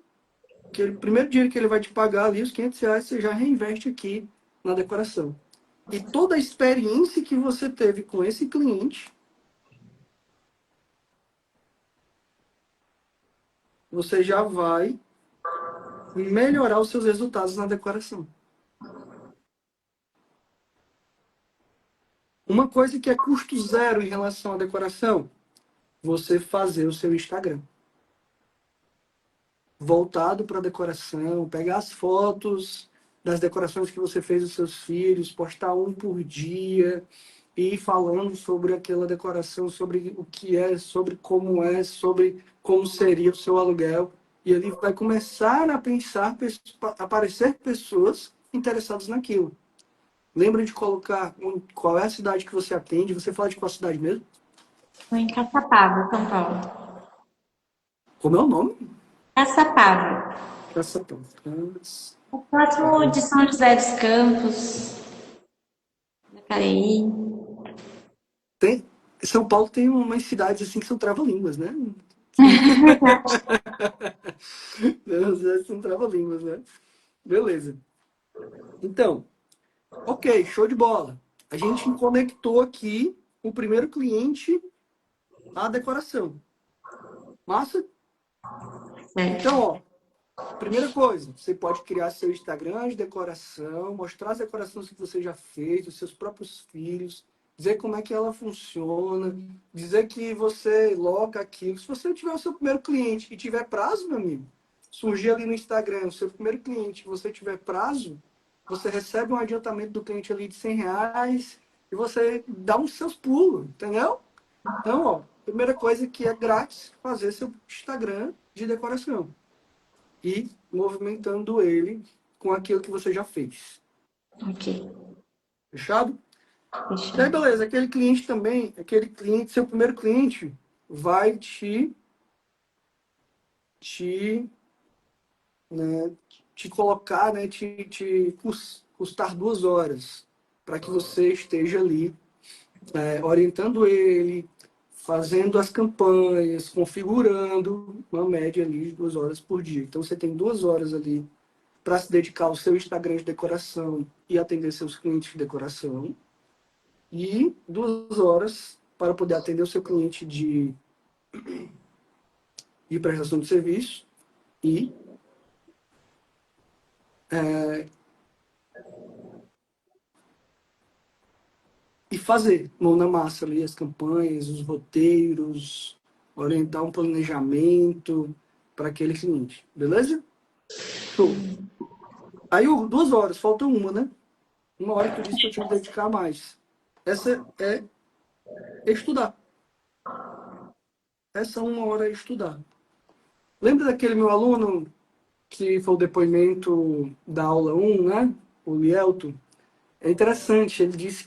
o primeiro dinheiro que ele vai te pagar ali, os R$ 500, você já reinveste aqui na decoração. E toda a experiência que você teve com esse cliente, você já vai melhorar os seus resultados na decoração. Uma coisa que é custo zero em relação à decoração, você fazer o seu Instagram voltado para a decoração, pegar as fotos das decorações que você fez dos seus filhos, postar um por dia e ir falando sobre aquela decoração, sobre o que é, sobre como seria o seu aluguel. E ele vai começar a pensar, a aparecer pessoas interessadas naquilo. Lembra de colocar qual é a cidade que você atende? Você fala de qual cidade mesmo? Estou em Caçapava, São Paulo. Como é o nome? Caçapava. Caçapava. Próximo de São José dos Campos, Jacareí. Tem, São Paulo tem umas cidades assim que são trava-línguas, né? São trava-línguas, né? Beleza. Então, ok, show de bola. A gente conectou aqui o primeiro cliente à decoração. Massa? Certo. Então, ó, primeira coisa, você pode criar seu Instagram de decoração, mostrar as decorações que você já fez, dos seus próprios filhos, dizer como é que ela funciona, dizer que você loca aquilo. Se você tiver o seu primeiro cliente e tiver prazo, meu amigo, surgir ali no Instagram o seu primeiro cliente, e você tiver prazo, você recebe um adiantamento do cliente ali de R$ 100 e você dá uns seus pulos, entendeu? Então, ó, primeira coisa que é grátis, fazer seu Instagram de decoração e movimentando ele com aquilo que você já fez. Ok. Fechado? E aí, Fechado. beleza. Aquele cliente, seu primeiro cliente, vai te, né, te colocar, né, custar 2 horas para que você esteja ali orientando ele, fazendo as campanhas, configurando uma média ali de 2 horas por dia. Então, você tem 2 horas ali para se dedicar ao seu Instagram de decoração e atender seus clientes de decoração. E 2 horas para poder atender o seu cliente de prestação de serviço e, e fazer mão na massa ali as campanhas, os roteiros, orientar um planejamento para aquele cliente. Beleza? Show. Aí, 2 horas, falta uma, né? Uma hora que tu disse que eu tinha que dedicar mais. Essa é estudar. Essa 1 hora é estudar. Lembra daquele meu aluno que foi o depoimento da aula 1, né? O Lielto? É interessante, ele disse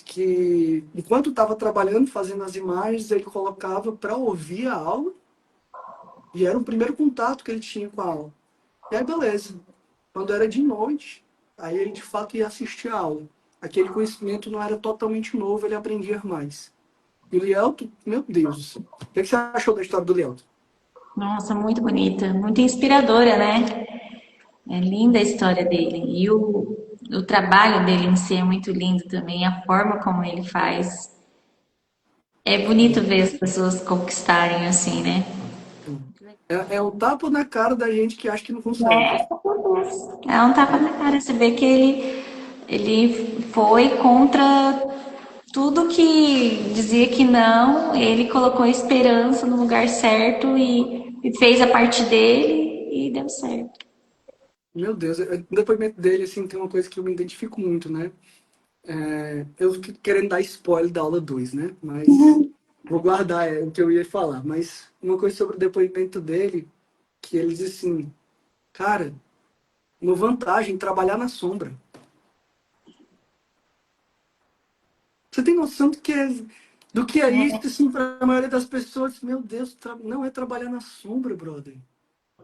que enquanto estava trabalhando, fazendo as imagens, ele colocava para ouvir a aula e era o primeiro contato que ele tinha com a aula. E aí, beleza. Quando era de noite, aí ele de fato ia assistir a aula. Aquele conhecimento não era totalmente novo, ele aprendia mais. E o Lielto, meu Deus. O que você achou da história do Lielto? Nossa, muito bonita, muito inspiradora, né? É linda a história dele. E o trabalho dele em si é muito lindo também, a forma como ele faz. É bonito ver as pessoas conquistarem assim, né? É um tapa na cara da gente que acha que não consegue. É um tapa na cara. Você vê que ele foi contra tudo que dizia que não, ele colocou a esperança no lugar certo e fez a parte dele e deu certo. Meu Deus, o depoimento dele, assim, tem uma coisa que eu me identifico muito, né? Eu fico querendo dar spoiler da aula 2, né? Mas vou guardar o que eu ia falar. Mas uma coisa sobre o depoimento dele, que ele diz assim, cara, uma vantagem trabalhar na sombra. Você tem noção do que é isso, assim, para a maioria das pessoas? Meu Deus, não é trabalhar na sombra, brother,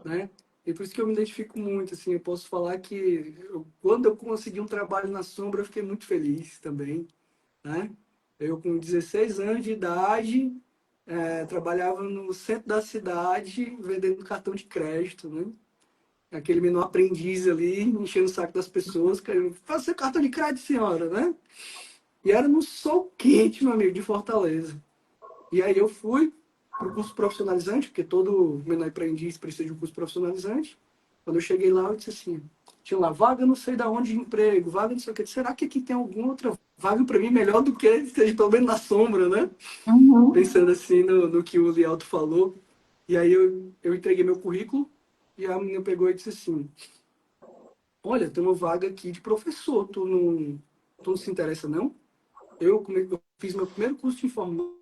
né? E por isso que eu me identifico muito, assim, eu posso falar que quando eu consegui um trabalho na sombra, eu fiquei muito feliz também, né? Eu, com 16 anos de idade, trabalhava no centro da cidade, vendendo cartão de crédito, né? Aquele menino aprendiz ali, enchendo o saco das pessoas, querendo fazer cartão de crédito, senhora, né? E era no sol quente, meu amigo, de Fortaleza. E aí eu fui para o curso profissionalizante, porque todo menor aprendiz precisa de um curso profissionalizante. Quando eu cheguei lá, eu disse assim, tinha lá, vaga não sei da onde de emprego, vaga não sei o que. Será que aqui tem alguma outra vaga para mim melhor do que esteja pelo menos na sombra, né? Uhum. Pensando assim no que o Lialto falou. E aí eu entreguei meu currículo e a menina pegou e disse assim, olha, tem uma vaga aqui de professor, tu não se interessa não? Eu fiz meu primeiro curso de informática,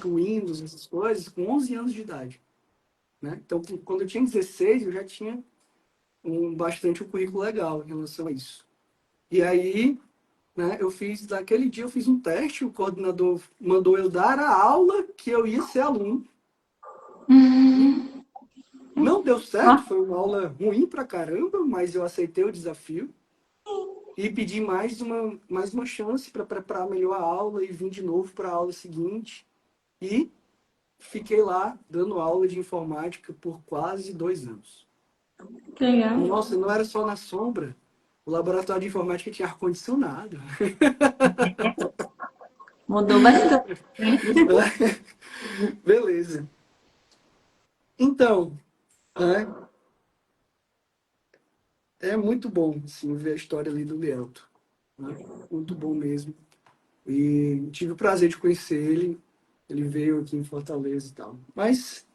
Windows, essas coisas, com 11 anos de idade, né? Então, quando eu tinha 16, eu já tinha bastante um currículo legal em relação a isso. E aí, né, naquele dia eu fiz um teste, o coordenador mandou eu dar a aula que eu ia ser aluno. E Hum, não deu certo, ó, foi uma aula ruim pra caramba, mas eu aceitei o desafio e pedi mais uma chance para preparar melhor a aula e vim de novo para a aula seguinte. E fiquei lá dando aula de informática por quase 2 anos. que legal. Nossa, não era só na sombra. O laboratório de informática tinha ar-condicionado. Mudou bastante. Beleza. Então, né, é muito bom assim, ver a história ali do Lielto. Né? Muito bom mesmo. E tive o prazer de conhecer ele. Ele veio aqui em Fortaleza e tal. Mas,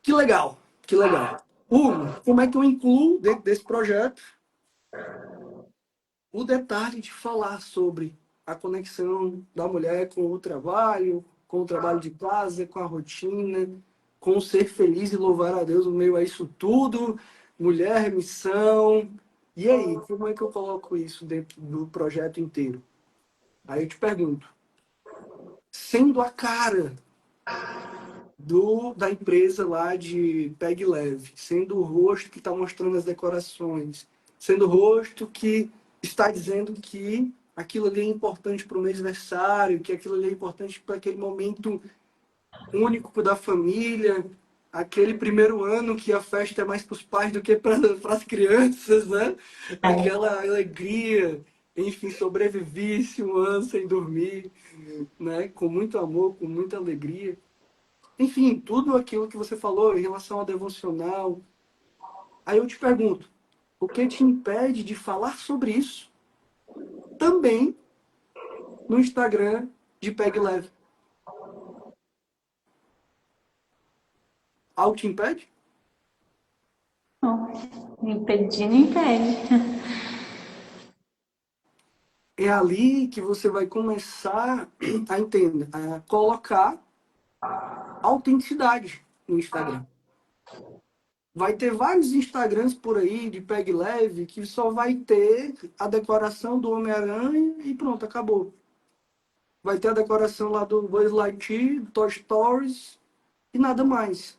que legal, que legal. Hugo, como é que eu incluo dentro desse projeto o detalhe de falar sobre a conexão da mulher com o trabalho de casa, com a rotina, com ser feliz e louvar a Deus no meio a isso tudo, mulher, missão. E aí, como é que eu coloco isso dentro do projeto inteiro? Aí eu te pergunto, sendo a cara da empresa lá de Peg Leve, sendo o rosto que está mostrando as decorações, sendo o rosto que está dizendo que aquilo ali é importante para o mês aniversário, que aquilo ali é importante para aquele momento único da família, aquele primeiro ano que a festa é mais para os pais do que para as crianças, né? Aquela alegria, enfim, sobrevivisse um ano sem dormir, né? Com muito amor, com muita alegria. Enfim, tudo aquilo que você falou em relação ao devocional. Aí eu te pergunto, o que te impede de falar sobre isso também no Instagram de Peg Leve? Algo te impede? Não, impedir não impede. É ali que você vai começar a entender, a colocar autenticidade no Instagram. Vai ter vários Instagrams por aí de Peg Leve que só vai ter a decoração do Homem-Aranha e pronto, acabou. Vai ter a decoração lá do Buzz Lightyear, Toy Stories e nada mais.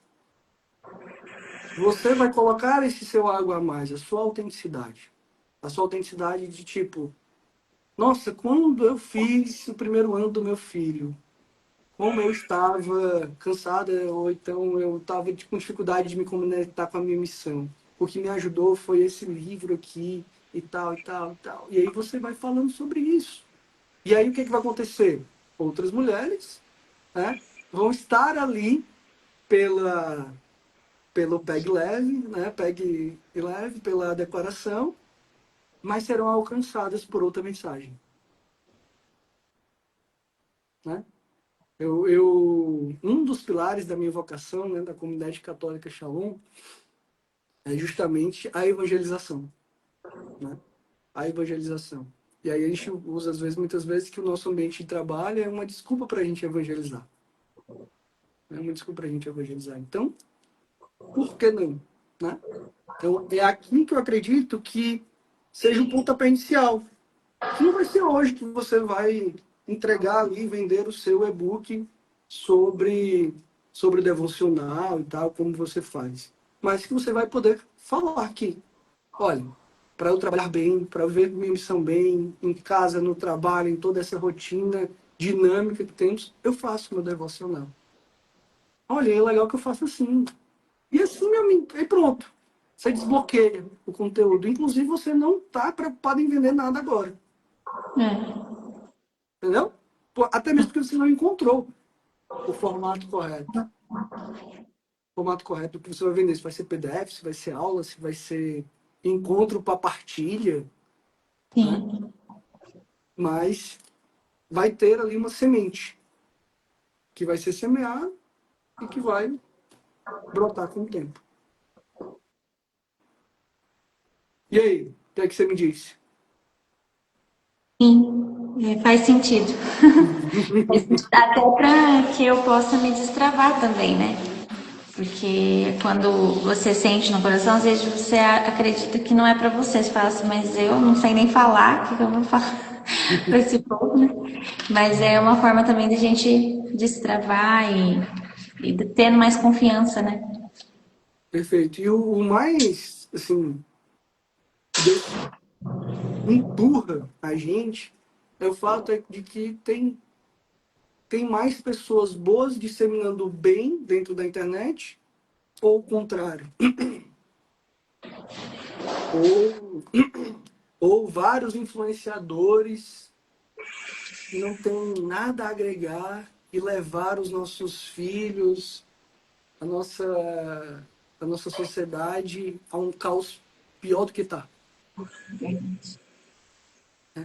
Você vai colocar esse seu algo a mais, a sua autenticidade. A sua autenticidade de tipo, nossa, quando eu fiz o primeiro ano do meu filho, como eu estava cansada, ou então eu estava com dificuldade de me conectar com a minha missão. O que me ajudou foi esse livro aqui, e tal, e tal, e tal. E aí você vai falando sobre isso. E aí o que, que vai acontecer? Outras mulheres, né, vão estar ali pela, pelo PEG leve, né, PEG leve, pela decoração, mas serão alcançadas por outra mensagem. Né? Um dos pilares da minha vocação, né, da comunidade católica Shalom, é justamente a evangelização. Né? A evangelização. E aí a gente usa, muitas vezes, que o nosso ambiente de trabalho é uma desculpa para a gente evangelizar. É uma desculpa para a gente evangelizar. Então, por que não? Né? Então, é aqui que eu acredito que seja o pontapé inicial. que não vai ser hoje que você vai entregar ali, vender o seu e-book sobre devocional e tal, como você faz. Mas que você vai poder falar aqui. Olha, para eu trabalhar bem, para eu ver minha missão bem, em casa, no trabalho, em toda essa rotina dinâmica que temos, eu faço meu devocional. Olha, é legal que eu faço assim. E assim, meu amigo, aí pronto. Você desbloqueia o conteúdo. Inclusive, você não está preocupado em vender nada agora. É. Entendeu? Até mesmo porque você não encontrou o formato correto. O formato correto do que você vai vender. Se vai ser PDF, se vai ser aula, se vai ser encontro para partilha, né? Sim. Mas vai ter ali uma semente que vai ser semeada e que vai brotar com o tempo. E aí, o que é que você me disse? Sim, faz sentido. Até para que eu possa me destravar também, né? Porque quando você sente no coração, às vezes você acredita que não é para você. Você fala assim, mas eu não sei nem falar, o que eu vou falar para esse povo, né? Mas é uma forma também de a gente destravar e tendo mais confiança, né? Perfeito. E o mais, assim, empurra a gente é o fato de que tem mais pessoas boas disseminando bem dentro da internet, ou o contrário. Ou, ou vários influenciadores que não têm nada a agregar e levar os nossos filhos, a nossa sociedade a um caos pior do que está.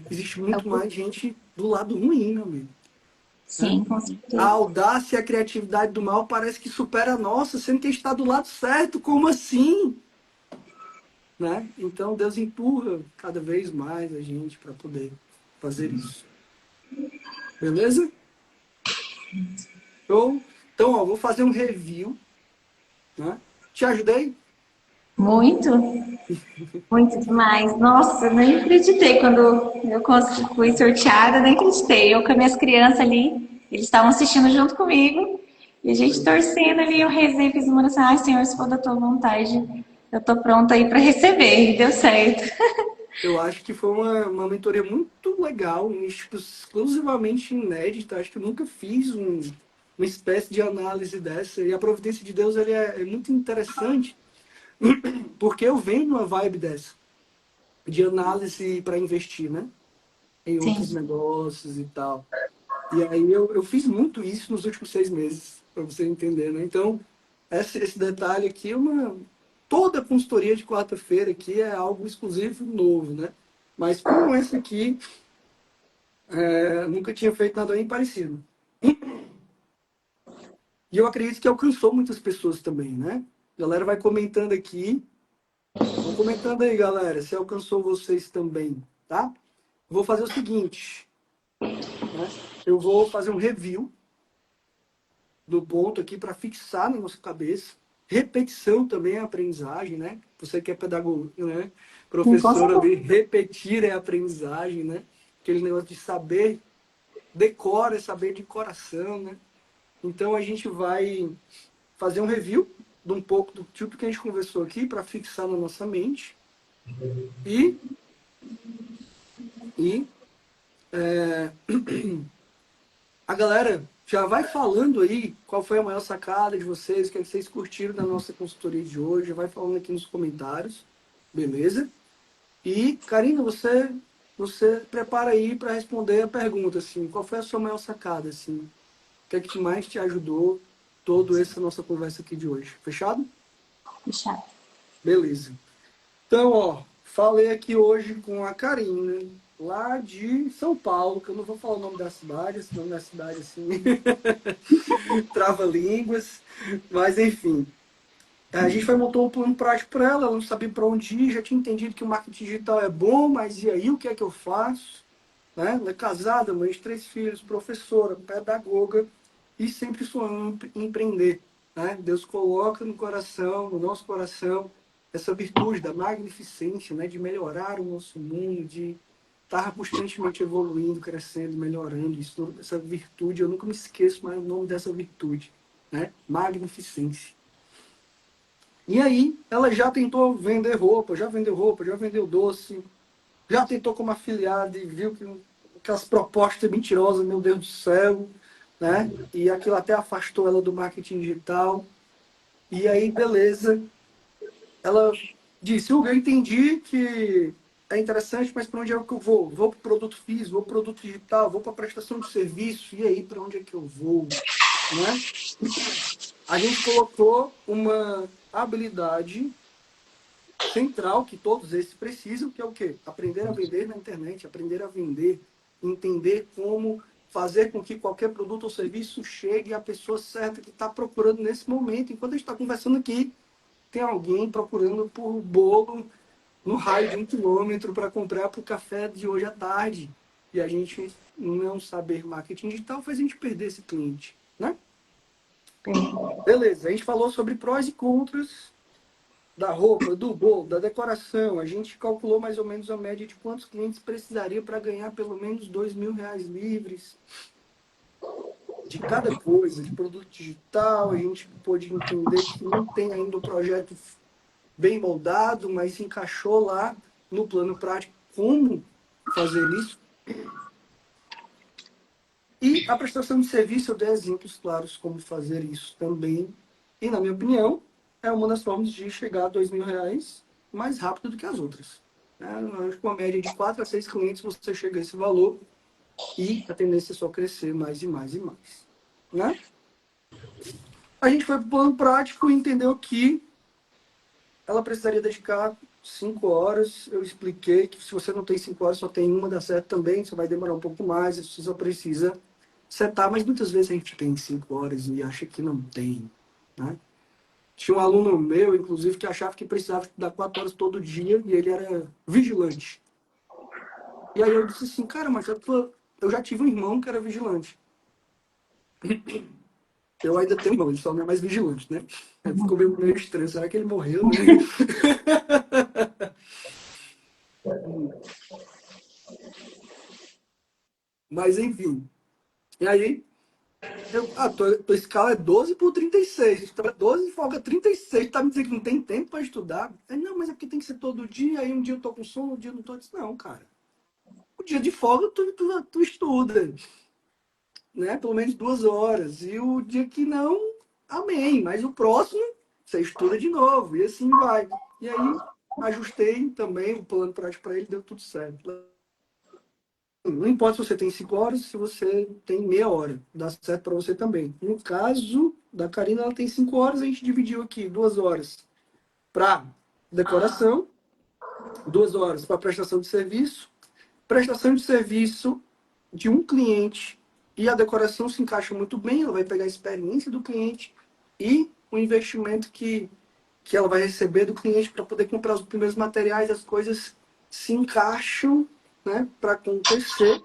Existe muito mais gente do lado ruim, meu amigo. Né? Sim, com A certeza. audácia e a criatividade do mal parece que supera a nossa, sendo que a gente está do lado certo. Como assim? Né? Então Deus empurra cada vez mais a gente para poder fazer isso. Beleza? Então, ó, vou fazer um review. Né? Te ajudei? Muito, muito demais. Nossa, eu nem acreditei quando eu fui sorteada, nem acreditei. Eu com as minhas crianças ali, eles estavam assistindo junto comigo, e a gente torcendo ali, eu rezei, fiz uma oração, ai Senhor, se for da tua vontade, eu tô pronta aí para receber, e deu certo. Eu acho que foi uma mentoria muito legal, exclusivamente inédita. Acho que eu nunca fiz uma espécie de análise dessa. E a providência de Deus ele é muito interessante, porque eu venho numa vibe dessa, de análise para investir, né? Em outros Sim, negócios e tal. E aí eu fiz muito isso nos últimos 6 meses, para você entender, né? Então, esse detalhe aqui é toda a consultoria de quarta-feira aqui é algo exclusivo novo, né? Mas com esse aqui, nunca tinha feito nada bem parecido. E eu acredito que alcançou muitas pessoas também, né? A galera vai comentando aqui. Vão comentando aí, galera, se alcançou vocês também, tá? Vou fazer o seguinte, né? Eu vou fazer um review do ponto aqui para fixar na nossa cabeça. Repetição também é aprendizagem, né? Você que é pedagogo, né? sim, com Professor certeza. ali, repetir é aprendizagem, né? Aquele negócio de saber, decora é saber de coração, né? Então a gente vai fazer um review de um pouco do tipo que a gente conversou aqui para fixar na nossa mente e, e a galera já vai falando aí qual foi a maior sacada de vocês, o que vocês curtiram da nossa consultoria de hoje, vai falando aqui nos comentários, beleza? E, Karina, você prepara aí para responder a pergunta, assim, qual foi a sua maior sacada, assim? O que é que mais te ajudou toda essa nossa conversa aqui de hoje? Fechado? Fechado. Beleza. Então, ó, falei aqui hoje com a Karina, lá de São Paulo, que eu não vou falar o nome da cidade, esse nome da cidade, assim, trava-línguas, mas enfim. A gente foi montou um plano prático para ela, ela não sabia para onde ir, já tinha entendido que o marketing digital é bom, mas e aí, o que é que eu faço? Né? Ela é casada, mãe de 3 filhos, professora, pedagoga, e sempre sonhando em empreender. Né? Deus coloca no coração, no nosso coração, essa virtude da magnificência, né? De melhorar o nosso mundo, estar constantemente evoluindo, crescendo, melhorando. Isso, essa virtude, eu nunca me esqueço mais o nome dessa virtude, né? Magnificência. E aí, ela já tentou vender roupa, já vendeu doce, já tentou como afiliada e viu que aquelas propostas mentirosas, meu Deus do céu, né? E aquilo até afastou ela do marketing digital. E aí, beleza. Ela disse, Hugo, eu entendi que é interessante, mas para onde é que eu vou? Vou para o produto físico, vou para o produto digital, vou para a prestação de serviço, e aí, para onde é que eu vou? Né? A gente colocou uma habilidade central que todos esses precisam, que é o quê? Aprender a vender na internet, aprender a vender, entender como fazer com que qualquer produto ou serviço chegue à pessoa certa que está procurando nesse momento. Enquanto a gente está conversando aqui, tem alguém procurando por bolo no raio de 1 quilômetro para comprar para o café de hoje à tarde. E a gente não saber marketing digital faz a gente perder esse cliente, né? Beleza, a gente falou sobre prós e contras da roupa, do bolo, da decoração. A gente calculou mais ou menos a média de quantos clientes precisaria para ganhar pelo menos R$ 2.000 livres de cada coisa, de produto digital. A gente pôde entender que não tem ainda o projeto bem moldado, mas se encaixou lá no plano prático como fazer isso. E a prestação de serviço, eu dei exemplos claros como fazer isso também. E, na minha opinião, é uma das formas de chegar a R$ 2.000 mais rápido do que as outras. Acho que com uma média de 4 a 6 clientes você chega a esse valor e a tendência é só crescer mais e mais e mais. Né? A gente foi para o plano prático e entendeu que ela precisaria dedicar 5 horas. Eu expliquei que se você não tem 5 horas, só tem uma, dá certo também, você vai demorar um pouco mais, você só precisa setar, mas muitas vezes a gente tem 5 horas e acha que não tem. Né? Tinha um aluno meu, inclusive, que achava que precisava estudar 4 horas todo dia e ele era vigilante. E aí eu disse assim, cara, mas eu já tive um irmão que era vigilante. Eu ainda tenho um irmão, ele só não é mais vigilante, né? Ficou meio estranho, será que ele morreu, né? Mas enfim. E aí, tua escala é 12 por 36. 12 folga 36. Tá me dizendo que não tem tempo para estudar? Não, mas é porque tem que ser todo dia. Aí um dia eu tô com sono, um dia eu não tô. Eu disse, não, cara. O dia de folga tu estuda, né? Pelo menos 2 horas. E o dia que não, amém. Mas o próximo, você estuda de novo. E assim vai. E aí, ajustei também o plano prático para ele, deu tudo certo. Não importa se você tem 5 horas, se você tem meia hora. Dá certo para você também. No caso da Karina, ela tem 5 horas, a gente dividiu aqui 2 horas para decoração, 2 horas para prestação de serviço. Prestação de serviço de um cliente e a decoração se encaixa muito bem, ela vai pegar a experiência do cliente e o investimento que ela vai receber do cliente para poder comprar os primeiros materiais, as coisas se encaixam, né, para acontecer.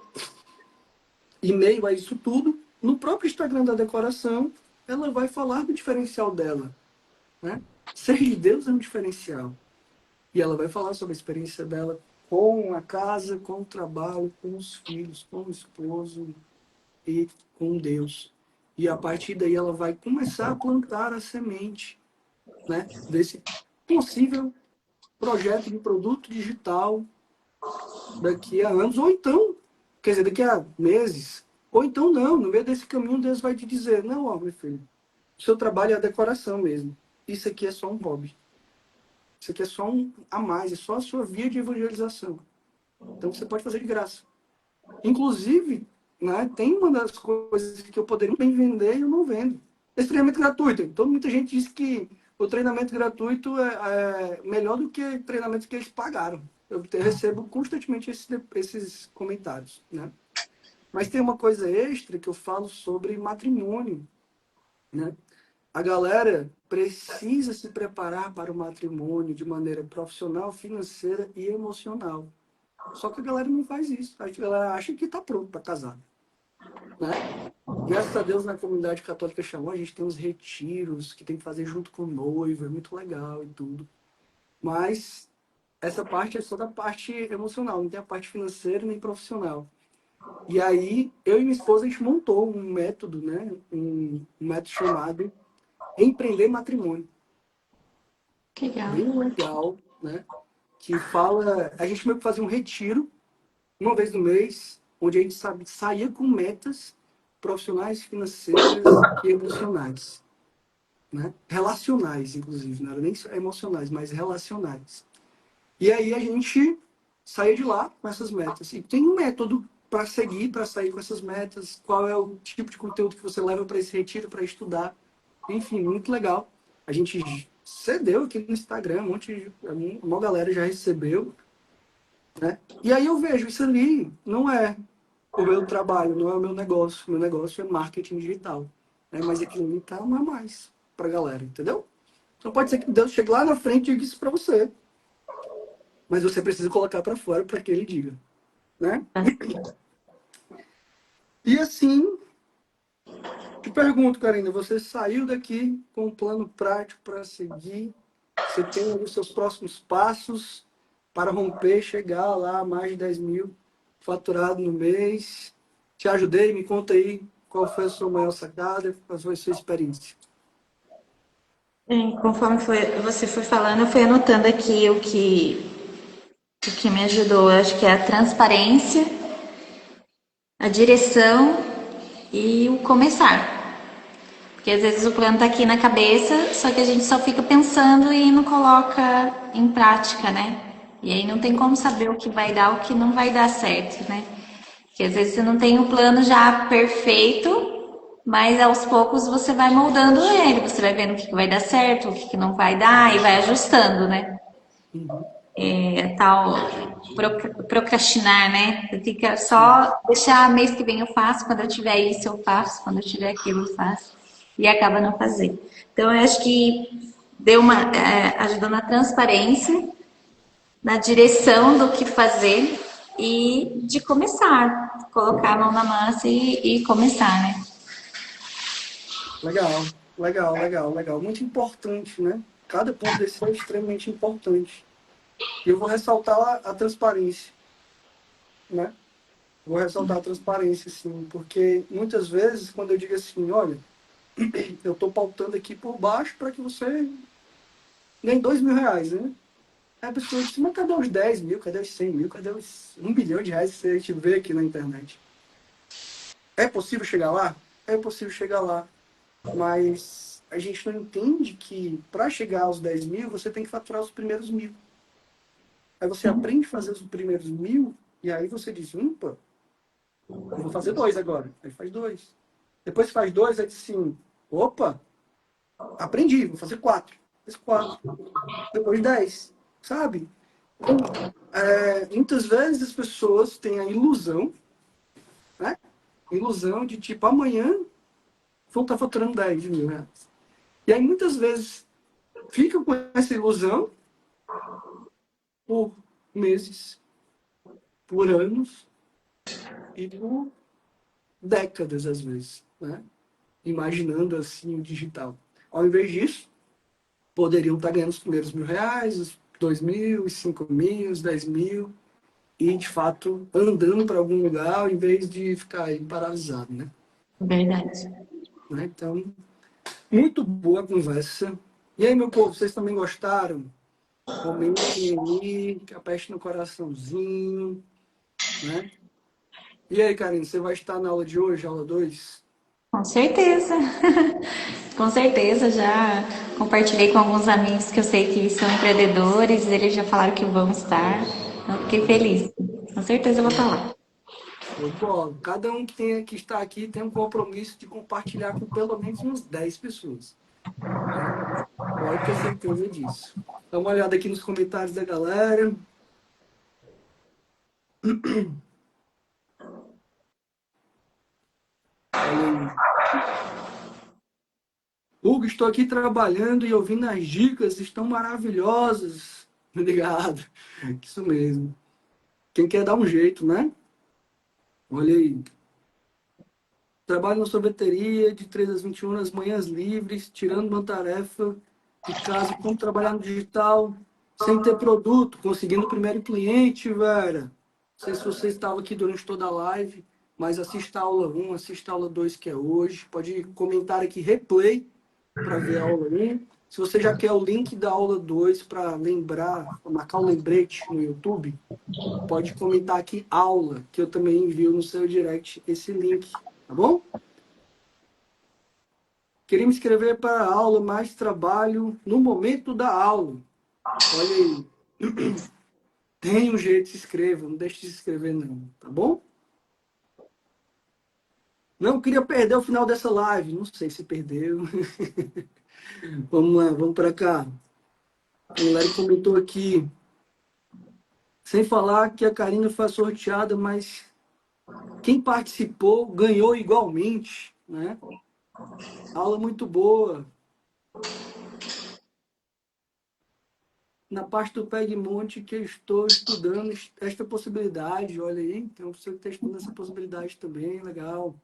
E meio a isso tudo, no próprio Instagram da decoração, ela vai falar do diferencial dela. Né? Ser de Deus é um diferencial. E ela vai falar sobre a experiência dela com a casa, com o trabalho, com os filhos, com o esposo e com Deus. E a partir daí ela vai começar a plantar a semente, né, desse possível projeto de produto digital daqui a anos, ou então, quer dizer, daqui a meses, ou então não, no meio desse caminho Deus vai te dizer, não, ó, meu filho, o seu trabalho é a decoração mesmo. Isso aqui é só um hobby. Isso aqui é só um a mais, é só a sua via de evangelização. Então você pode fazer de graça. Inclusive, né, tem uma das coisas que eu poderia bem vender e eu não vendo. Esse treinamento gratuito. Então, muita gente diz que o treinamento gratuito é melhor do que treinamentos que eles pagaram. Eu recebo constantemente esses comentários. Né? Mas tem uma coisa extra que eu falo sobre matrimônio. Né? A galera precisa se preparar para o matrimônio de maneira profissional, financeira e emocional. Só que a galera não faz isso. A galera acha que está pronto para casar. Né? Graças a Deus, na comunidade católica chamou, a gente tem uns retiros que tem que fazer junto com o noivo, é muito legal e tudo. Mas essa parte é só da parte emocional, não tem a parte financeira nem profissional. E aí, eu e minha esposa, a gente montou um método, né? Um método chamado Empreender Matrimônio. Que legal. Bem legal, né? Que fala... A gente meio que fazia um retiro, uma vez no mês, onde a gente saía com metas profissionais, financeiras e emocionais. Né? Relacionais, inclusive. Não era nem emocionais, mas relacionais. E aí a gente saía de lá com essas metas. E tem um método para seguir, para sair com essas metas, qual é o tipo de conteúdo que você leva para esse retiro, para estudar. Enfim, muito legal. A gente cedeu aqui no Instagram, uma galera já recebeu. Né? E aí eu vejo, isso ali não é o meu trabalho, não é o meu negócio. Meu negócio é marketing digital. Né? Mas aquilo ali tá uma a mais para a galera, entendeu? Então pode ser que Deus chegue lá na frente e diga isso para você. Mas você precisa colocar para fora para que ele diga. Né? E assim, te pergunto, Karina, você saiu daqui com um plano prático para seguir? Você tem os seus próximos passos para romper, chegar lá a mais de 10 mil faturado no mês? Te ajudei? Me conta aí qual foi a sua maior sacada, qual foi a sua experiência. Conforme você foi falando, eu fui anotando aqui o que me ajudou. Eu acho que é a transparência, a direção e o começar. Porque às vezes o plano tá aqui na cabeça, só que a gente só fica pensando e não coloca em prática, né? E aí não tem como saber o que vai dar, o que não vai dar certo, né? Porque às vezes você não tem um plano já perfeito, mas aos poucos você vai moldando ele, você vai vendo o que vai dar certo, o que não vai dar e vai ajustando, né? Uhum. Tal procrastinar, né? Você fica Sim. só deixar mês que vem eu faço, quando eu tiver isso eu faço, quando eu tiver aquilo eu faço, e acaba não fazendo. Então eu acho que deu ajudou na transparência, na direção do que fazer e de começar, colocar a mão na massa e começar, né? Legal, legal, legal, legal. Muito importante, né? Cada ponto desse é extremamente importante. E eu vou ressaltar a transparência, né? Vou ressaltar a transparência, sim, porque muitas vezes, quando eu digo assim, olha, eu estou pautando aqui por baixo para que você ganhe 2 mil reais, né? Aí a pessoa diz, mas cadê os 10 mil, cadê os 100 mil, cadê os 1 bilhão de reais que a gente vê aqui na internet? É possível chegar lá? É possível chegar lá, mas a gente não entende que para chegar aos 10 mil, você tem que faturar os primeiros 1.000. Aí você aprende a fazer os primeiros 1.000, e aí você diz, pô, eu vou fazer 2 agora. Aí faz 2. Depois que faz 2, aí diz assim, opa, aprendi, vou fazer 4. Faz 4. Depois 10, sabe? Então, muitas vezes as pessoas têm a ilusão, né? Ilusão de tipo, amanhã vão estar faturando 10 mil reais. E aí muitas vezes ficam com essa ilusão por meses, por anos e por décadas às vezes, né? Imaginando assim o digital. Ao invés disso, poderiam estar ganhando os primeiros 1.000 reais, os 2 mil, os 5 mil, os 10 mil, e de fato andando para algum lugar ao invés de ficar aí paralisado, né? Verdade. Então, muito boa a conversa. E aí, meu povo, vocês também gostaram? Comentem aí, que aperte no coraçãozinho, né? E aí, Karine, você vai estar na aula de hoje, aula 2? Com certeza. Com certeza, já compartilhei com alguns amigos que eu sei que são empreendedores, eles já falaram que vão estar. Então, fiquei feliz. Com certeza eu vou estar lá. Show de bola. Cada um que está aqui tem um compromisso de compartilhar com pelo menos umas 10 pessoas, né? Pode ter certeza disso. Dá uma olhada aqui nos comentários da galera. Olha aí. Hugo, estou aqui trabalhando e ouvindo as dicas, estão maravilhosas. Obrigado. Isso mesmo. Quem quer dar um jeito, né? Olha aí. Trabalho na sorveteria de 3 às 21 nas manhãs livres, tirando uma tarefa de casa, como trabalhar no digital, sem ter produto, conseguindo o primeiro cliente, Vera. Não sei se você estava aqui durante toda a live, mas assista a aula 1, assista a aula 2, que é hoje. Pode comentar aqui replay para ver a aula 1. Se você já quer o link da aula 2 para lembrar, pra marcar o lembrete no YouTube, pode comentar aqui aula, que eu também envio no seu direct esse link, tá bom? Queria me inscrever para a aula, mais trabalho no momento da aula. Olha aí. Tem um jeito, se inscreva, não deixe de se inscrever não, tá bom? Não queria perder o final dessa live, não sei se perdeu. Vamos lá, vamos para cá. A galera comentou aqui, sem falar que a Karina foi sorteada, mas quem participou ganhou igualmente, né? Aula muito boa. Na parte do Pegmonte que eu estou estudando esta possibilidade, olha aí, então você está estudando essa possibilidade também, legal.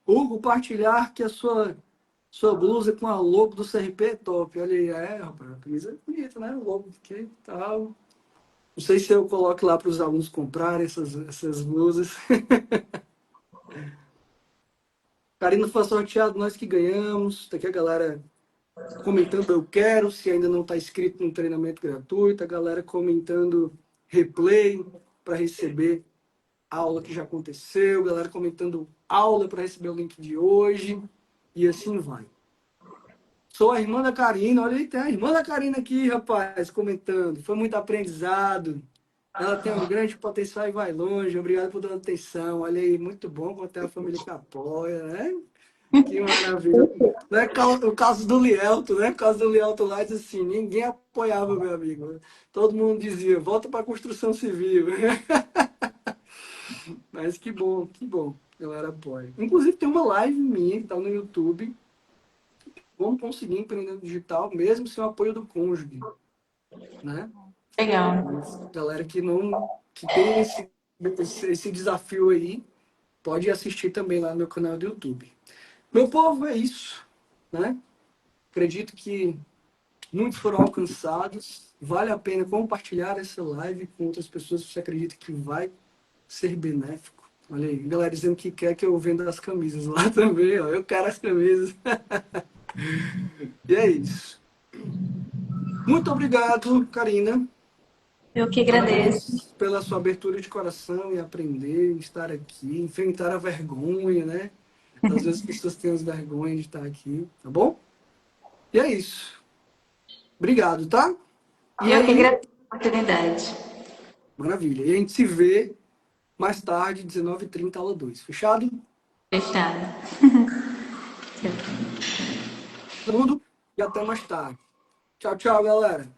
Hugo, compartilhar que a sua blusa com a logo do CRP é top, olha aí, rapaz, a camisa é bonita, né, o logo que tal. Não sei se eu coloco lá para os alunos comprarem essas blusas. Karina foi sorteado, nós que ganhamos, tá aqui a galera comentando eu quero, se ainda não está inscrito no treinamento gratuito, a galera comentando replay para receber a aula que já aconteceu, a galera comentando aula para receber o link de hoje, e assim vai. Sou a irmã da Karina, olha aí, tem a irmã da Karina aqui, rapaz, comentando. Foi muito aprendizado. Ela tem um grande potencial e vai longe. Obrigado por dar atenção. Olha aí, muito bom quando tem uma família que apoia, né? Que maravilha. Não é o caso do Lielto, né? O caso do Lielto lá diz assim, ninguém apoiava, meu amigo. Todo mundo dizia, volta para a construção civil. Mas que bom, que bom. A galera apoia. Inclusive tem uma live minha que tá no YouTube. Como conseguir empreender no digital, mesmo sem o apoio do cônjuge, né? Legal. Mas, galera que tem esse desafio aí, pode assistir também lá no meu canal do YouTube. Meu povo, é isso, né? Acredito que muitos foram alcançados. Vale a pena compartilhar essa live com outras pessoas que você acredita que vai ser benéfico. Olha aí, galera dizendo que quer que eu venda as camisas lá também, ó. Eu quero as camisas. E é isso. Muito obrigado, Karina. Eu que agradeço. Parabéns pela sua abertura de coração e aprender, estar aqui, enfrentar a vergonha, né? Às vezes as pessoas têm as vergonhas de estar aqui, tá bom? E é isso. Obrigado, tá? E Eu que aí, agradeço a oportunidade. maravilha. E a gente se vê mais tarde, 19h30, aula 2. Fechado? Fechado. Todo mundo e até mais tarde. Tchau, tchau, galera.